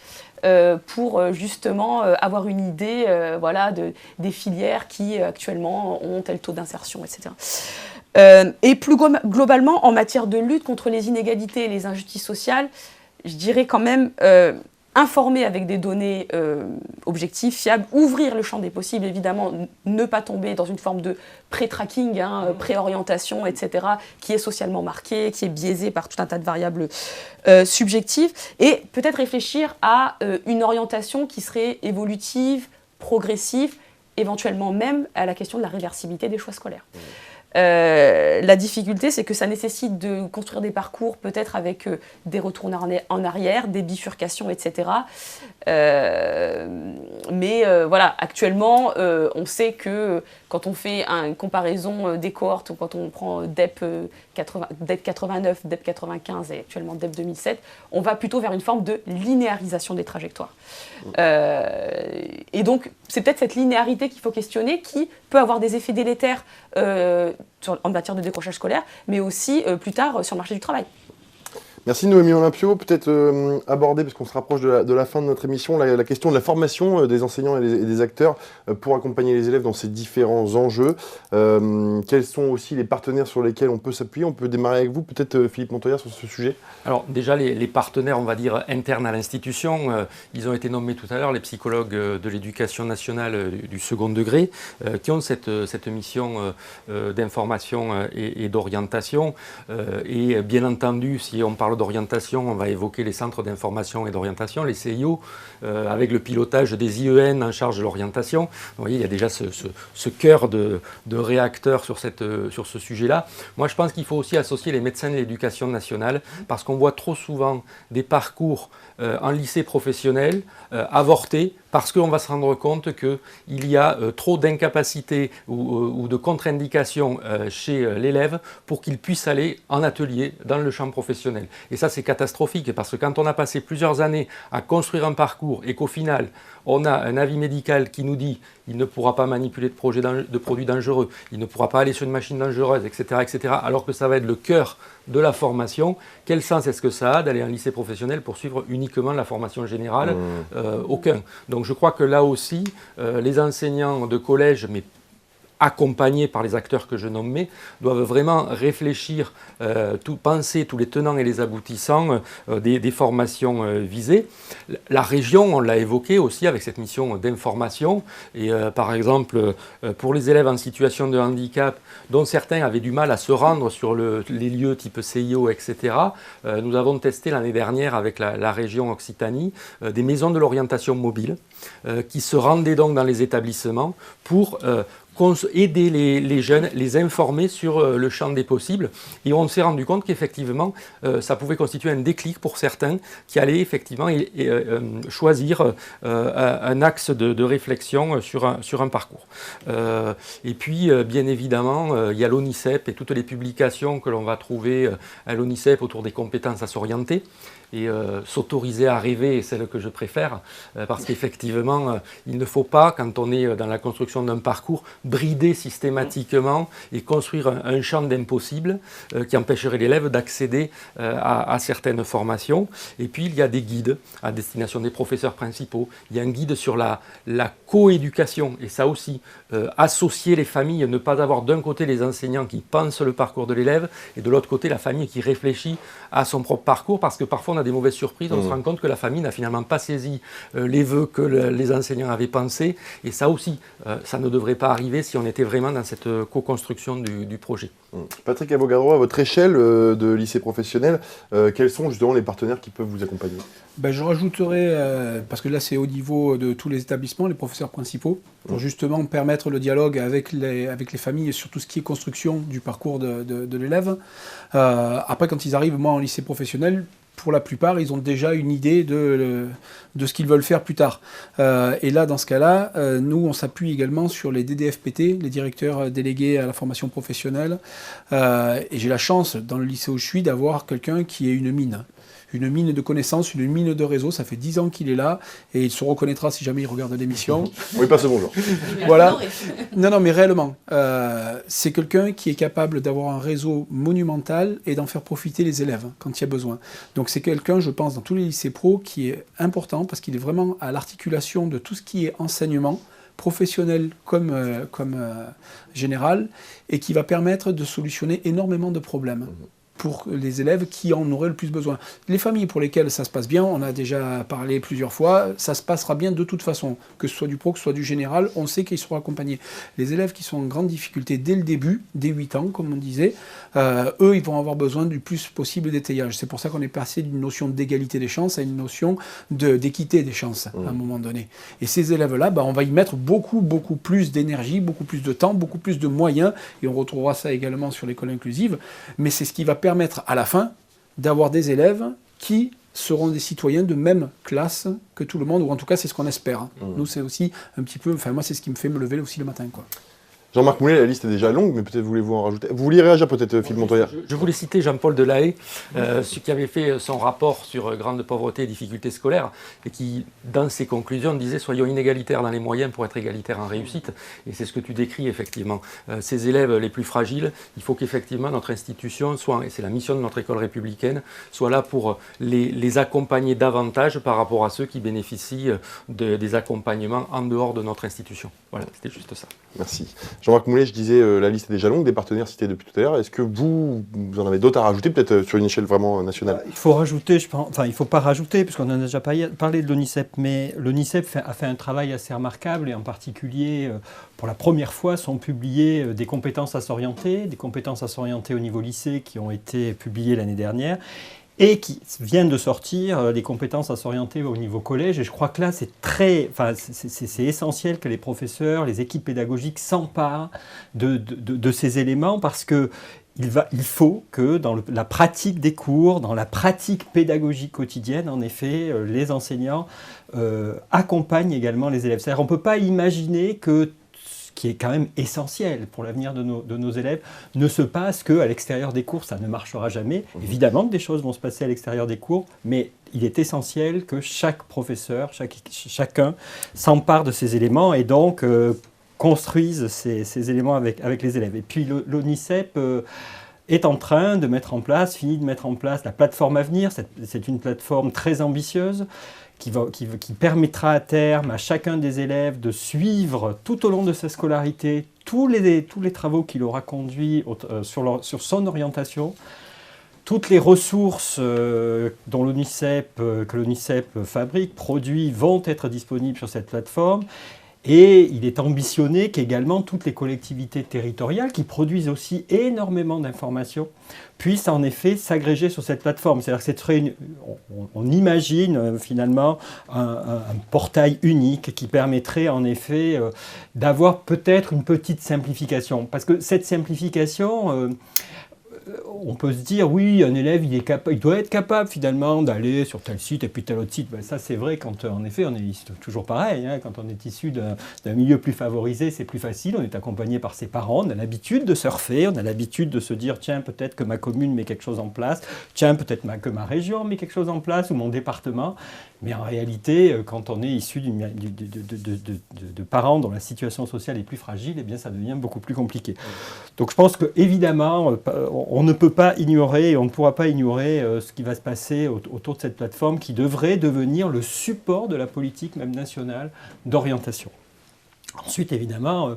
Speaker 3: pour justement avoir une idée des filières qui actuellement ont tel taux d'insertion, etc. Et plus globalement, en matière de lutte contre les inégalités et les injustices sociales, je dirais quand même informer avec des données objectives, fiables, ouvrir le champ des possibles, évidemment, ne pas tomber dans une forme de pré-tracking, pré-orientation, etc., qui est socialement marquée, qui est biaisée par tout un tas de variables subjectives, et peut-être réfléchir à une orientation qui serait évolutive, progressive, éventuellement même à la question de la réversibilité des choix scolaires. La difficulté, c'est que ça nécessite de construire des parcours peut-être avec des retours en arrière, des bifurcations, etc. Actuellement, on sait que quand on fait une comparaison des cohortes, ou quand on prend DEP 89, DEP 95 et actuellement DEP 2007, on va plutôt vers une forme de linéarisation des trajectoires. Et donc, c'est peut-être cette linéarité qu'il faut questionner, qui peut avoir des effets délétères en matière de décrochage scolaire, mais aussi plus tard sur le marché du travail.
Speaker 1: Merci Noémie Olympio. Peut-être aborder, parce qu'on se rapproche de la fin de notre émission, la question de la formation des enseignants et des acteurs pour accompagner les élèves dans ces différents enjeux. Quels sont aussi les partenaires sur lesquels on peut s'appuyer? On peut démarrer avec vous, peut-être Philippe Montoya, sur ce sujet.
Speaker 6: Alors déjà, les partenaires, on va dire, internes à l'institution, ils ont été nommés tout à l'heure, les psychologues de l'éducation nationale du second degré, qui ont cette mission d'information et d'orientation. Et bien entendu, si on parle d'orientation, on va évoquer les centres d'information et d'orientation, les CIO, avec le pilotage des IEN en charge de l'orientation. Vous voyez, il y a déjà ce cœur de réacteurs sur ce sujet-là. Moi, je pense qu'il faut aussi associer les médecins de l'éducation nationale, parce qu'on voit trop souvent des parcours en lycée professionnel avortés, parce qu'on va se rendre compte qu'il y a trop d'incapacités ou de contre-indications chez l'élève pour qu'il puisse aller en atelier dans le champ professionnel. Et ça, c'est catastrophique, parce que quand on a passé plusieurs années à construire un parcours et qu'au final, on a un avis médical qui nous dit qu'il ne pourra pas manipuler de produits dangereux, il ne pourra pas aller sur une machine dangereuse, etc., alors que ça va être le cœur de la formation, quel sens est-ce que ça a d'aller en lycée professionnel pour suivre uniquement la formation générale? Aucun. Donc je crois que là aussi, les enseignants de collège, mais accompagnés par les acteurs que je nommais, doivent vraiment réfléchir, penser tous les tenants et les aboutissants des formations visées. La région, on l'a évoqué aussi avec cette mission d'information, et par exemple, pour les élèves en situation de handicap, dont certains avaient du mal à se rendre sur les lieux type CIO, etc., nous avons testé l'année dernière avec la région Occitanie des maisons de l'orientation mobile qui se rendaient donc dans les établissements pour aider les jeunes, les informer sur le champ des possibles. Et on s'est rendu compte qu'effectivement, ça pouvait constituer un déclic pour certains qui allaient effectivement choisir un axe de réflexion sur un parcours. Et puis, bien évidemment, il y a l'ONICEP et toutes les publications que l'on va trouver à l'ONICEP autour des compétences à s'orienter. Et s'autoriser à rêver est celle que je préfère, parce qu'effectivement, il ne faut pas, quand on est dans la construction d'un parcours, brider systématiquement et construire un champ d'impossible qui empêcherait l'élève d'accéder à certaines formations. Et puis, il y a des guides à destination des professeurs principaux. Il y a un guide sur la coéducation, et ça aussi, associer les familles, ne pas avoir d'un côté les enseignants qui pensent le parcours de l'élève, et de l'autre côté la famille qui réfléchit à son propre parcours, parce que parfois on a des mauvaises surprises, on se rend compte que la famille n'a finalement pas saisi les vœux que les enseignants avaient pensés, et ça aussi, ça ne devrait pas arriver si on était vraiment dans cette co-construction du projet.
Speaker 1: Patrick Avogadro, à votre échelle de lycée professionnel, quels sont justement les partenaires qui peuvent vous accompagner?
Speaker 5: Je rajouterais, parce que là c'est au niveau de tous les établissements, les professeurs principaux, pour justement permettre le dialogue avec les familles sur tout ce qui est construction du parcours de l'élève. Après, quand ils arrivent, moi, en lycée professionnel, pour la plupart, ils ont déjà une idée de ce qu'ils veulent faire plus tard. Et là, dans ce cas-là, nous, on s'appuie également sur les DDFPT, les directeurs délégués à la formation professionnelle. Et j'ai la chance, dans le lycée où je suis, d'avoir quelqu'un qui est une mine de connaissances, une mine de réseau. Ça fait 10 ans qu'il est là et il se reconnaîtra si jamais il regarde l'émission.
Speaker 1: Oui, passe bonjour.
Speaker 5: Voilà. Non, mais réellement, c'est quelqu'un qui est capable d'avoir un réseau monumental et d'en faire profiter les élèves quand il y a besoin. Donc c'est quelqu'un, je pense, dans tous les lycées pro qui est important parce qu'il est vraiment à l'articulation de tout ce qui est enseignement, professionnel comme général, et qui va permettre de solutionner énormément de problèmes pour les élèves qui en auraient le plus besoin. Les familles pour lesquelles ça se passe bien, on a déjà parlé plusieurs fois, ça se passera bien de toute façon, que ce soit du pro, que ce soit du général, on sait qu'ils seront accompagnés. Les élèves qui sont en grande difficulté dès le début, dès 8 ans, comme on disait, eux, ils vont avoir besoin du plus possible d'étayage. C'est pour ça qu'on est passé d'une notion d'égalité des chances à une notion d'équité des chances, à un moment donné. Et ces élèves-là, on va y mettre beaucoup plus d'énergie, beaucoup plus de temps, beaucoup plus de moyens, et on retrouvera ça également sur l'école inclusive, mais c'est ce qui va permettre à la fin d'avoir des élèves qui seront des citoyens de même classe que tout le monde, ou en tout cas c'est ce qu'on espère. Nous c'est aussi un petit peu, moi c'est ce qui me fait me lever aussi le matin, quoi.
Speaker 1: Jean-Marc Moulet, la liste est déjà longue, mais peut-être voulez-vous en rajouter. Vous vouliez réagir peut-être, Philippe Montoya?
Speaker 6: Je voulais citer Jean-Paul Delahaye, qui avait fait son rapport sur grande pauvreté et difficultés scolaires, et qui, dans ses conclusions, disait « Soyons inégalitaires dans les moyens pour être égalitaires en réussite ». Et c'est ce que tu décris, effectivement. Ces élèves les plus fragiles, il faut qu'effectivement notre institution soit, et c'est la mission de notre école républicaine, soit là pour les accompagner davantage par rapport à ceux qui bénéficient des accompagnements en dehors de notre institution. Voilà, c'était juste ça.
Speaker 1: Merci. Jean-Marc Moulet, je disais, la liste est déjà longue, des partenaires cités depuis tout à l'heure. Est-ce que vous en avez d'autres à rajouter, peut-être sur une échelle vraiment nationale?
Speaker 2: Il faut rajouter, il ne faut pas rajouter, puisqu'on en a déjà parlé de l'ONICEP, mais l'ONICEP a fait un travail assez remarquable, et en particulier, pour la première fois, sont publiées des compétences à s'orienter au niveau lycée qui ont été publiées l'année dernière, et qui viennent de sortir les compétences à s'orienter au niveau collège. Et je crois que là, c'est essentiel que les professeurs, les équipes pédagogiques s'emparent de ces éléments, parce que il faut que dans la pratique des cours, dans la pratique pédagogique quotidienne, en effet, les enseignants accompagnent également les élèves. C'est-à-dire qu'on ne peut pas imaginer que qui est quand même essentiel pour l'avenir de nos élèves, ne se passe qu'à l'extérieur des cours. Ça ne marchera jamais. Évidemment que des choses vont se passer à l'extérieur des cours, mais il est essentiel que chaque professeur, chacun s'empare de ces éléments et donc construise ces éléments avec les élèves. Et puis l'ONICEP est en train de mettre en place, finit de mettre en place la plateforme Avenir. C'est une plateforme très ambitieuse qui permettra à terme à chacun des élèves de suivre tout au long de sa scolarité tous les travaux qu'il aura conduits sur son orientation, toutes les ressources que l'ONICEP fabrique, produit, vont être disponibles sur cette plateforme. Et il est ambitionné qu'également toutes les collectivités territoriales, qui produisent aussi énormément d'informations, puissent en effet s'agréger sur cette plateforme. C'est-à-dire que on imagine finalement un portail unique qui permettrait en effet d'avoir peut-être une petite simplification. Parce que cette simplification... on peut se dire, oui, un élève, il doit être capable finalement d'aller sur tel site et puis tel autre site. Ben, ça, c'est vrai quand, en effet, on est toujours pareil. Hein, quand on est issu d'un milieu plus favorisé, c'est plus facile. On est accompagné par ses parents. On a l'habitude de surfer. On a l'habitude de se dire, tiens, peut-être que ma commune met quelque chose en place. Tiens, peut-être que ma région met quelque chose en place ou mon département. Mais en réalité, quand on est issu de parents dont la situation sociale est plus fragile, eh bien, ça devient beaucoup plus compliqué. Donc, je pense qu'évidemment, on ne peut pas ignorer et on ne pourra pas ignorer ce qui va se passer autour de cette plateforme qui devrait devenir le support de la politique même nationale d'orientation. Ensuite, évidemment,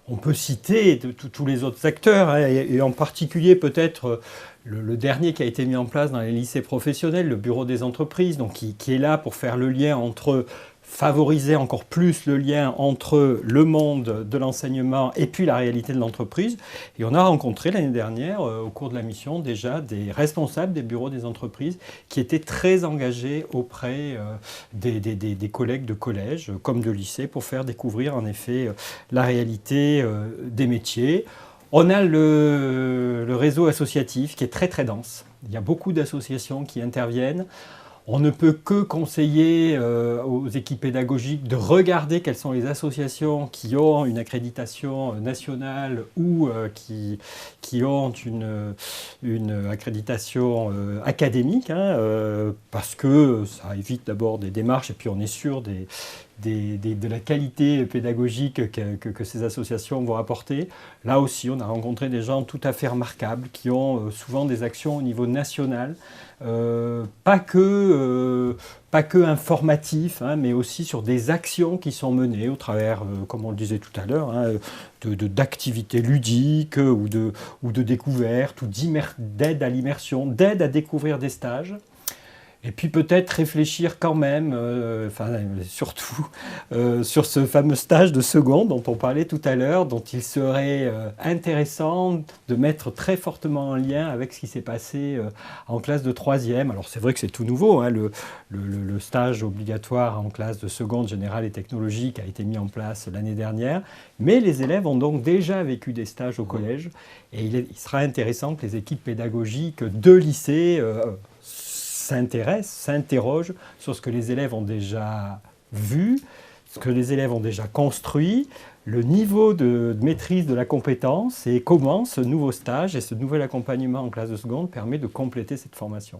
Speaker 2: on peut citer tous les autres acteurs, hein, et en particulier peut-être le dernier qui a été mis en place dans les lycées professionnels, le bureau des entreprises, donc qui est là pour faire le lien entre... favoriser encore plus le lien entre le monde de l'enseignement et puis la réalité de l'entreprise. Et on a rencontré l'année dernière, au cours de la mission, déjà des responsables des bureaux des entreprises qui étaient très engagés auprès des collègues de collège comme de lycée pour faire découvrir en effet la réalité des métiers. On a le réseau associatif qui est très très dense. Il y a beaucoup d'associations qui interviennent. On ne peut que conseiller aux équipes pédagogiques de regarder quelles sont les associations qui ont une accréditation nationale ou qui ont une accréditation académique, hein, parce que ça évite d'abord des démarches et puis on est sûr de la qualité pédagogique que ces associations vont apporter. Là aussi, on a rencontré des gens tout à fait remarquables qui ont souvent des actions au niveau national, pas que informatif, hein, mais aussi sur des actions qui sont menées au travers, comme on le disait tout à l'heure, hein, d'activités ludiques ou de découvertes, ou d'aide à l'immersion, d'aide à découvrir des stages. Et puis peut-être réfléchir quand même, surtout sur ce fameux stage de seconde dont on parlait tout à l'heure, dont il serait intéressant de mettre très fortement en lien avec ce qui s'est passé en classe de troisième. Alors c'est vrai que c'est tout nouveau, hein, le stage obligatoire en classe de seconde générale et technologique a été mis en place l'année dernière, mais les élèves ont donc déjà vécu des stages au collège et il sera intéressant que les équipes pédagogiques de lycée s'interrogent sur ce que les élèves ont déjà vu, ce que les élèves ont déjà construit, le niveau de maîtrise de la compétence et comment ce nouveau stage et ce nouvel accompagnement en classe de seconde permet de compléter cette formation.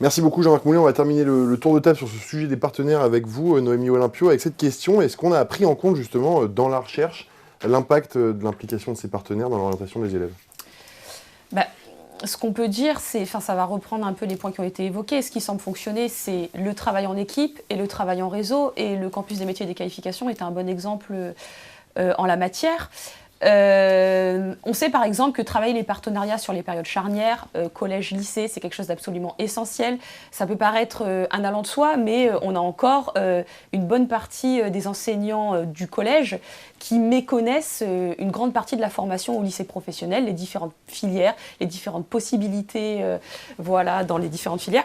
Speaker 1: Merci beaucoup Jean-Marc Moulin. On va terminer le tour de table sur ce sujet des partenaires avec vous, Noémie Olympio, avec cette question. Est-ce qu'on a pris en compte justement dans la recherche l'impact de l'implication de ces partenaires dans l'orientation des élèves ?
Speaker 3: Ce qu'on peut dire, ça va reprendre un peu les points qui ont été évoqués. Ce qui semble fonctionner, c'est le travail en équipe et le travail en réseau. Et le campus des métiers et des qualifications est un bon exemple en la matière. On sait par exemple que travailler les partenariats sur les périodes charnières, collège-lycée, c'est quelque chose d'absolument essentiel. Ça peut paraître un allant de soi, mais on a encore une bonne partie des enseignants du collège qui méconnaissent une grande partie de la formation au lycée professionnel, les différentes filières, les différentes possibilités dans les différentes filières.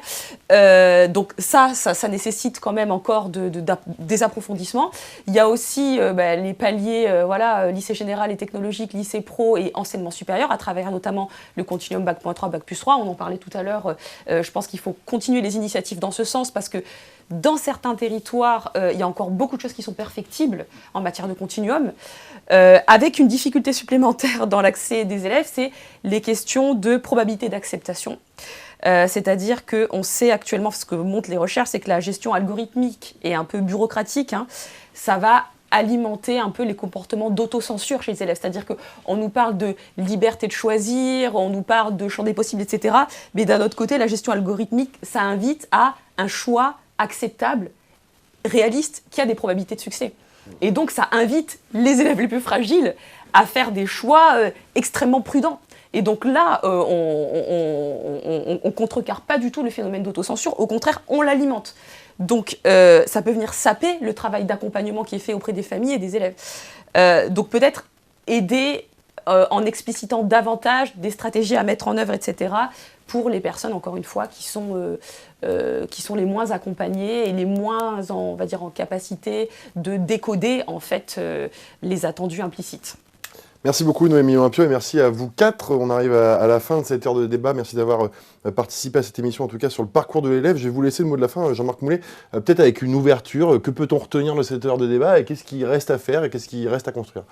Speaker 3: Donc ça nécessite quand même encore des approfondissements. Il y a aussi les paliers lycée général et technologiques, lycée pro et enseignement supérieur, à travers notamment le continuum Bac.3, Bac+3. On en parlait tout à l'heure. Je pense qu'il faut continuer les initiatives dans ce sens parce que dans certains territoires, il y a encore beaucoup de choses qui sont perfectibles en matière de continuum. Avec une difficulté supplémentaire dans l'accès des élèves, c'est les questions de probabilité d'acceptation. C'est-à-dire qu'on sait actuellement, ce que montrent les recherches, c'est que la gestion algorithmique et un peu bureaucratique, ça va alimenter un peu les comportements d'autocensure chez les élèves. C'est-à-dire qu'on nous parle de liberté de choisir, on nous parle de champ des possibles, etc. Mais d'un autre côté, la gestion algorithmique, ça invite à un choix acceptable, réaliste, qui a des probabilités de succès. Et donc, ça invite les élèves les plus fragiles à faire des choix extrêmement prudents. Et donc là, on ne contrecarre pas du tout le phénomène d'autocensure, au contraire, on l'alimente. Donc ça peut venir saper le travail d'accompagnement qui est fait auprès des familles et des élèves. Donc peut-être aider en explicitant davantage des stratégies à mettre en œuvre, etc., pour les personnes, encore une fois, qui sont les moins accompagnées et les moins, on va dire, en capacité de décoder, en fait, les attendus implicites.
Speaker 1: Merci beaucoup Noémie Olympio et merci à vous quatre. On arrive à la fin de cette heure de débat. Merci d'avoir participé à cette émission, en tout cas sur le parcours de l'élève. Je vais vous laisser le mot de la fin, Jean-Marc Moulet, peut-être avec une ouverture. Que peut-on retenir de cette heure de débat et qu'est-ce qui reste à faire et qu'est-ce qui reste à construire ?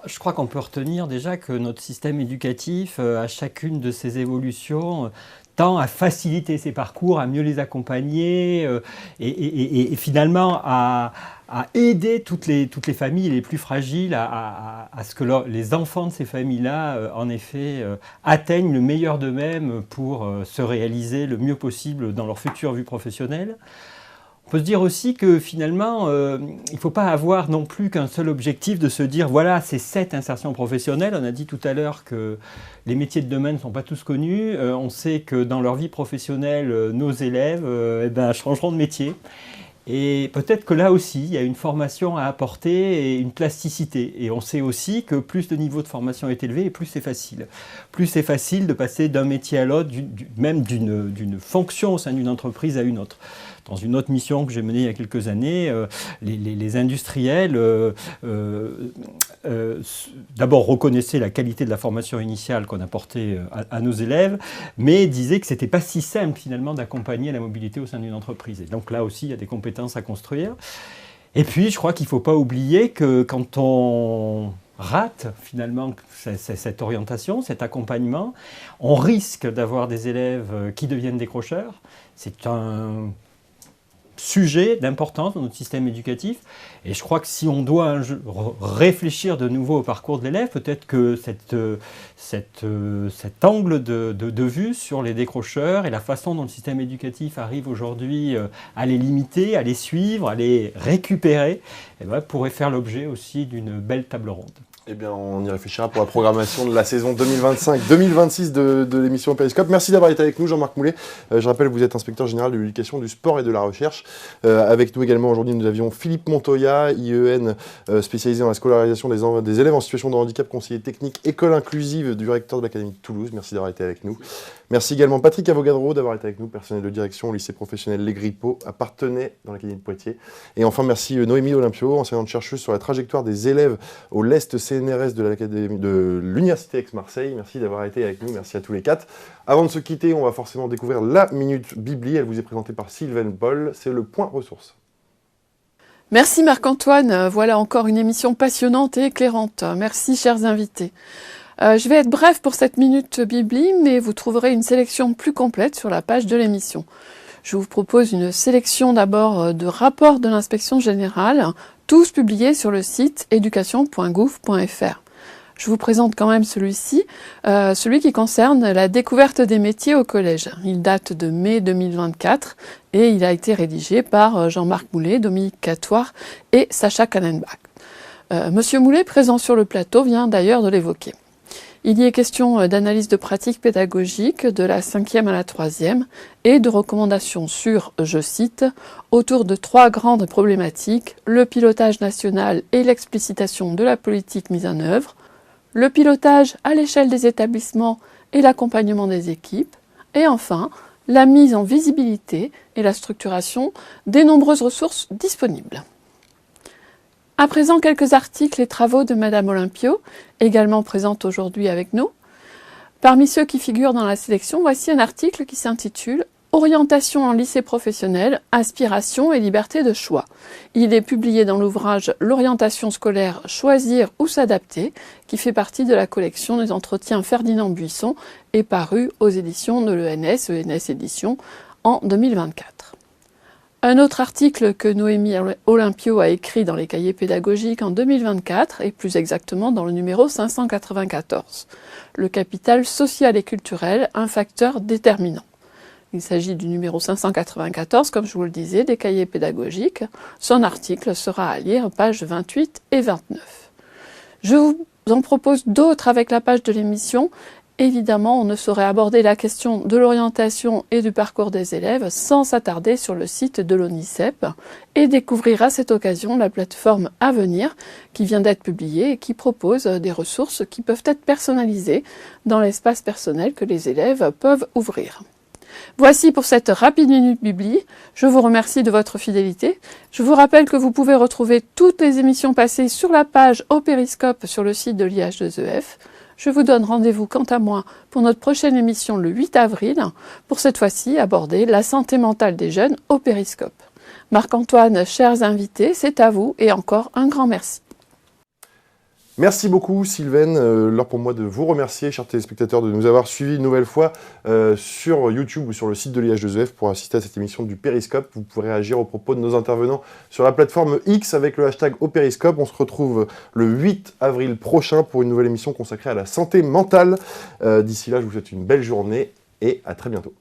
Speaker 2: Je crois qu'on peut retenir déjà que notre système éducatif, à chacune de ses évolutions, tend à faciliter ces parcours, à mieux les accompagner et finalement à aider toutes les familles les plus fragiles à ce que les enfants de ces familles-là, en effet, atteignent le meilleur d'eux-mêmes pour se réaliser le mieux possible dans leur future vie professionnelle. On peut se dire aussi que finalement, il ne faut pas avoir non plus qu'un seul objectif de se dire voilà, c'est cette insertion professionnelle. On a dit tout à l'heure que les métiers de demain ne sont pas tous connus. On sait que dans leur vie professionnelle, nos élèves changeront de métier. Et peut-être que là aussi, il y a une formation à apporter et une plasticité. Et on sait aussi que plus le niveau de formation est élevé, et plus c'est facile. Plus c'est facile de passer d'un métier à l'autre, même d'une fonction au sein d'une entreprise à une autre. Dans une autre mission que j'ai menée il y a quelques années, les industriels d'abord reconnaissaient la qualité de la formation initiale qu'on apportait à nos élèves, mais disaient que ce n'était pas si simple finalement d'accompagner la mobilité au sein d'une entreprise. Et donc là aussi, il y a des compétences à construire. Et puis, je crois qu'il ne faut pas oublier que quand on rate finalement cette orientation, cet accompagnement, on risque d'avoir des élèves qui deviennent décrocheurs. C'est un sujet d'importance dans notre système éducatif. Et je crois que si on doit réfléchir de nouveau au parcours de l'élève, peut-être que cet angle de vue sur les décrocheurs et la façon dont le système éducatif arrive aujourd'hui à les limiter, à les suivre, à les récupérer, pourrait faire l'objet aussi d'une belle table ronde.
Speaker 1: Eh bien, on y réfléchira pour la programmation de la saison 2025-2026 de l'émission Périscope. Merci d'avoir été avec nous, Jean-Marc Moulet. Je rappelle, vous êtes inspecteur général de l'éducation, du sport et de la recherche. Avec nous également aujourd'hui, nous avions Philippe Montoya, IEN, spécialisé dans la scolarisation des élèves en situation de handicap, conseiller technique, école inclusive du recteur de l'Académie de Toulouse. Merci d'avoir été avec nous. Merci également Patrick Avogadro d'avoir été avec nous, personnel de direction au lycée professionnel Les Grippots, à Parthenay, dans l'Académie de Poitiers. Et enfin, merci Noémie Olympio, enseignante-chercheuse sur la trajectoire des élèves au LEST CNRS de l'Université Aix-Marseille. Merci d'avoir été avec nous, merci à tous les quatre. Avant de se quitter, on va forcément découvrir la Minute Bibli. Elle vous est présentée par Sylvaine Paul, c'est le point ressources.
Speaker 7: Merci Marc-Antoine, voilà encore une émission passionnante et éclairante. Merci chers invités. Je vais être bref pour cette Minute Bibli, mais vous trouverez une sélection plus complète sur la page de l'émission. Je vous propose une sélection d'abord de rapports de l'inspection générale, tous publiés sur le site education.gouv.fr. Je vous présente quand même celui-ci, celui qui concerne la découverte des métiers au collège. Il date de mai 2024 et il a été rédigé par Jean-Marc Moulet, Dominique Catoire et Sacha Kannenbach. Monsieur Moulet, présent sur le plateau, vient d'ailleurs de l'évoquer. Il y est question d'analyse de pratiques pédagogiques de la 5e à la 3e et de recommandations sur, je cite, autour de 3 grandes problématiques, le pilotage national et l'explicitation de la politique mise en œuvre, le pilotage à l'échelle des établissements et l'accompagnement des équipes, et enfin, la mise en visibilité et la structuration des nombreuses ressources disponibles. À présent, quelques articles et travaux de Madame Olympio, également présente aujourd'hui avec nous. Parmi ceux qui figurent dans la sélection, voici un article qui s'intitule « Orientation en lycée professionnel, aspiration et liberté de choix ». Il est publié dans l'ouvrage « L'orientation scolaire, choisir ou s'adapter » qui fait partie de la collection des entretiens Ferdinand Buisson et paru aux éditions de l'ENS, ENS Éditions, en 2024. Un autre article que Noémie Olympio a écrit dans les cahiers pédagogiques en 2024, et plus exactement dans le numéro 594. Le capital social et culturel, un facteur déterminant. Il s'agit du numéro 594, comme je vous le disais, des cahiers pédagogiques. Son article sera à lire pages 28 et 29. Je vous en propose d'autres avec la page de l'émission. Évidemment, on ne saurait aborder la question de l'orientation et du parcours des élèves sans s'attarder sur le site de l'ONICEP et découvrir à cette occasion la plateforme Avenir qui vient d'être publiée et qui propose des ressources qui peuvent être personnalisées dans l'espace personnel que les élèves peuvent ouvrir. Voici pour cette rapide minute Bibli. Je vous remercie de votre fidélité. Je vous rappelle que vous pouvez retrouver toutes les émissions passées sur la page au Périscope sur le site de l'IH2EF. Je vous donne rendez-vous quant à moi pour notre prochaine émission le 8 avril, pour cette fois-ci aborder la santé mentale des jeunes au Périscope. Marc-Antoine, chers invités, c'est à vous et encore un grand merci.
Speaker 1: Merci beaucoup Sylvaine, l'heure pour moi de vous remercier, chers téléspectateurs, de nous avoir suivis une nouvelle fois sur YouTube ou sur le site de l'IH2EF pour assister à cette émission du Périscope. Vous pourrez réagir aux propos de nos intervenants sur la plateforme X avec le hashtag au Périscope. On se retrouve le 8 avril prochain pour une nouvelle émission consacrée à la santé mentale. D'ici là, je vous souhaite une belle journée et à très bientôt.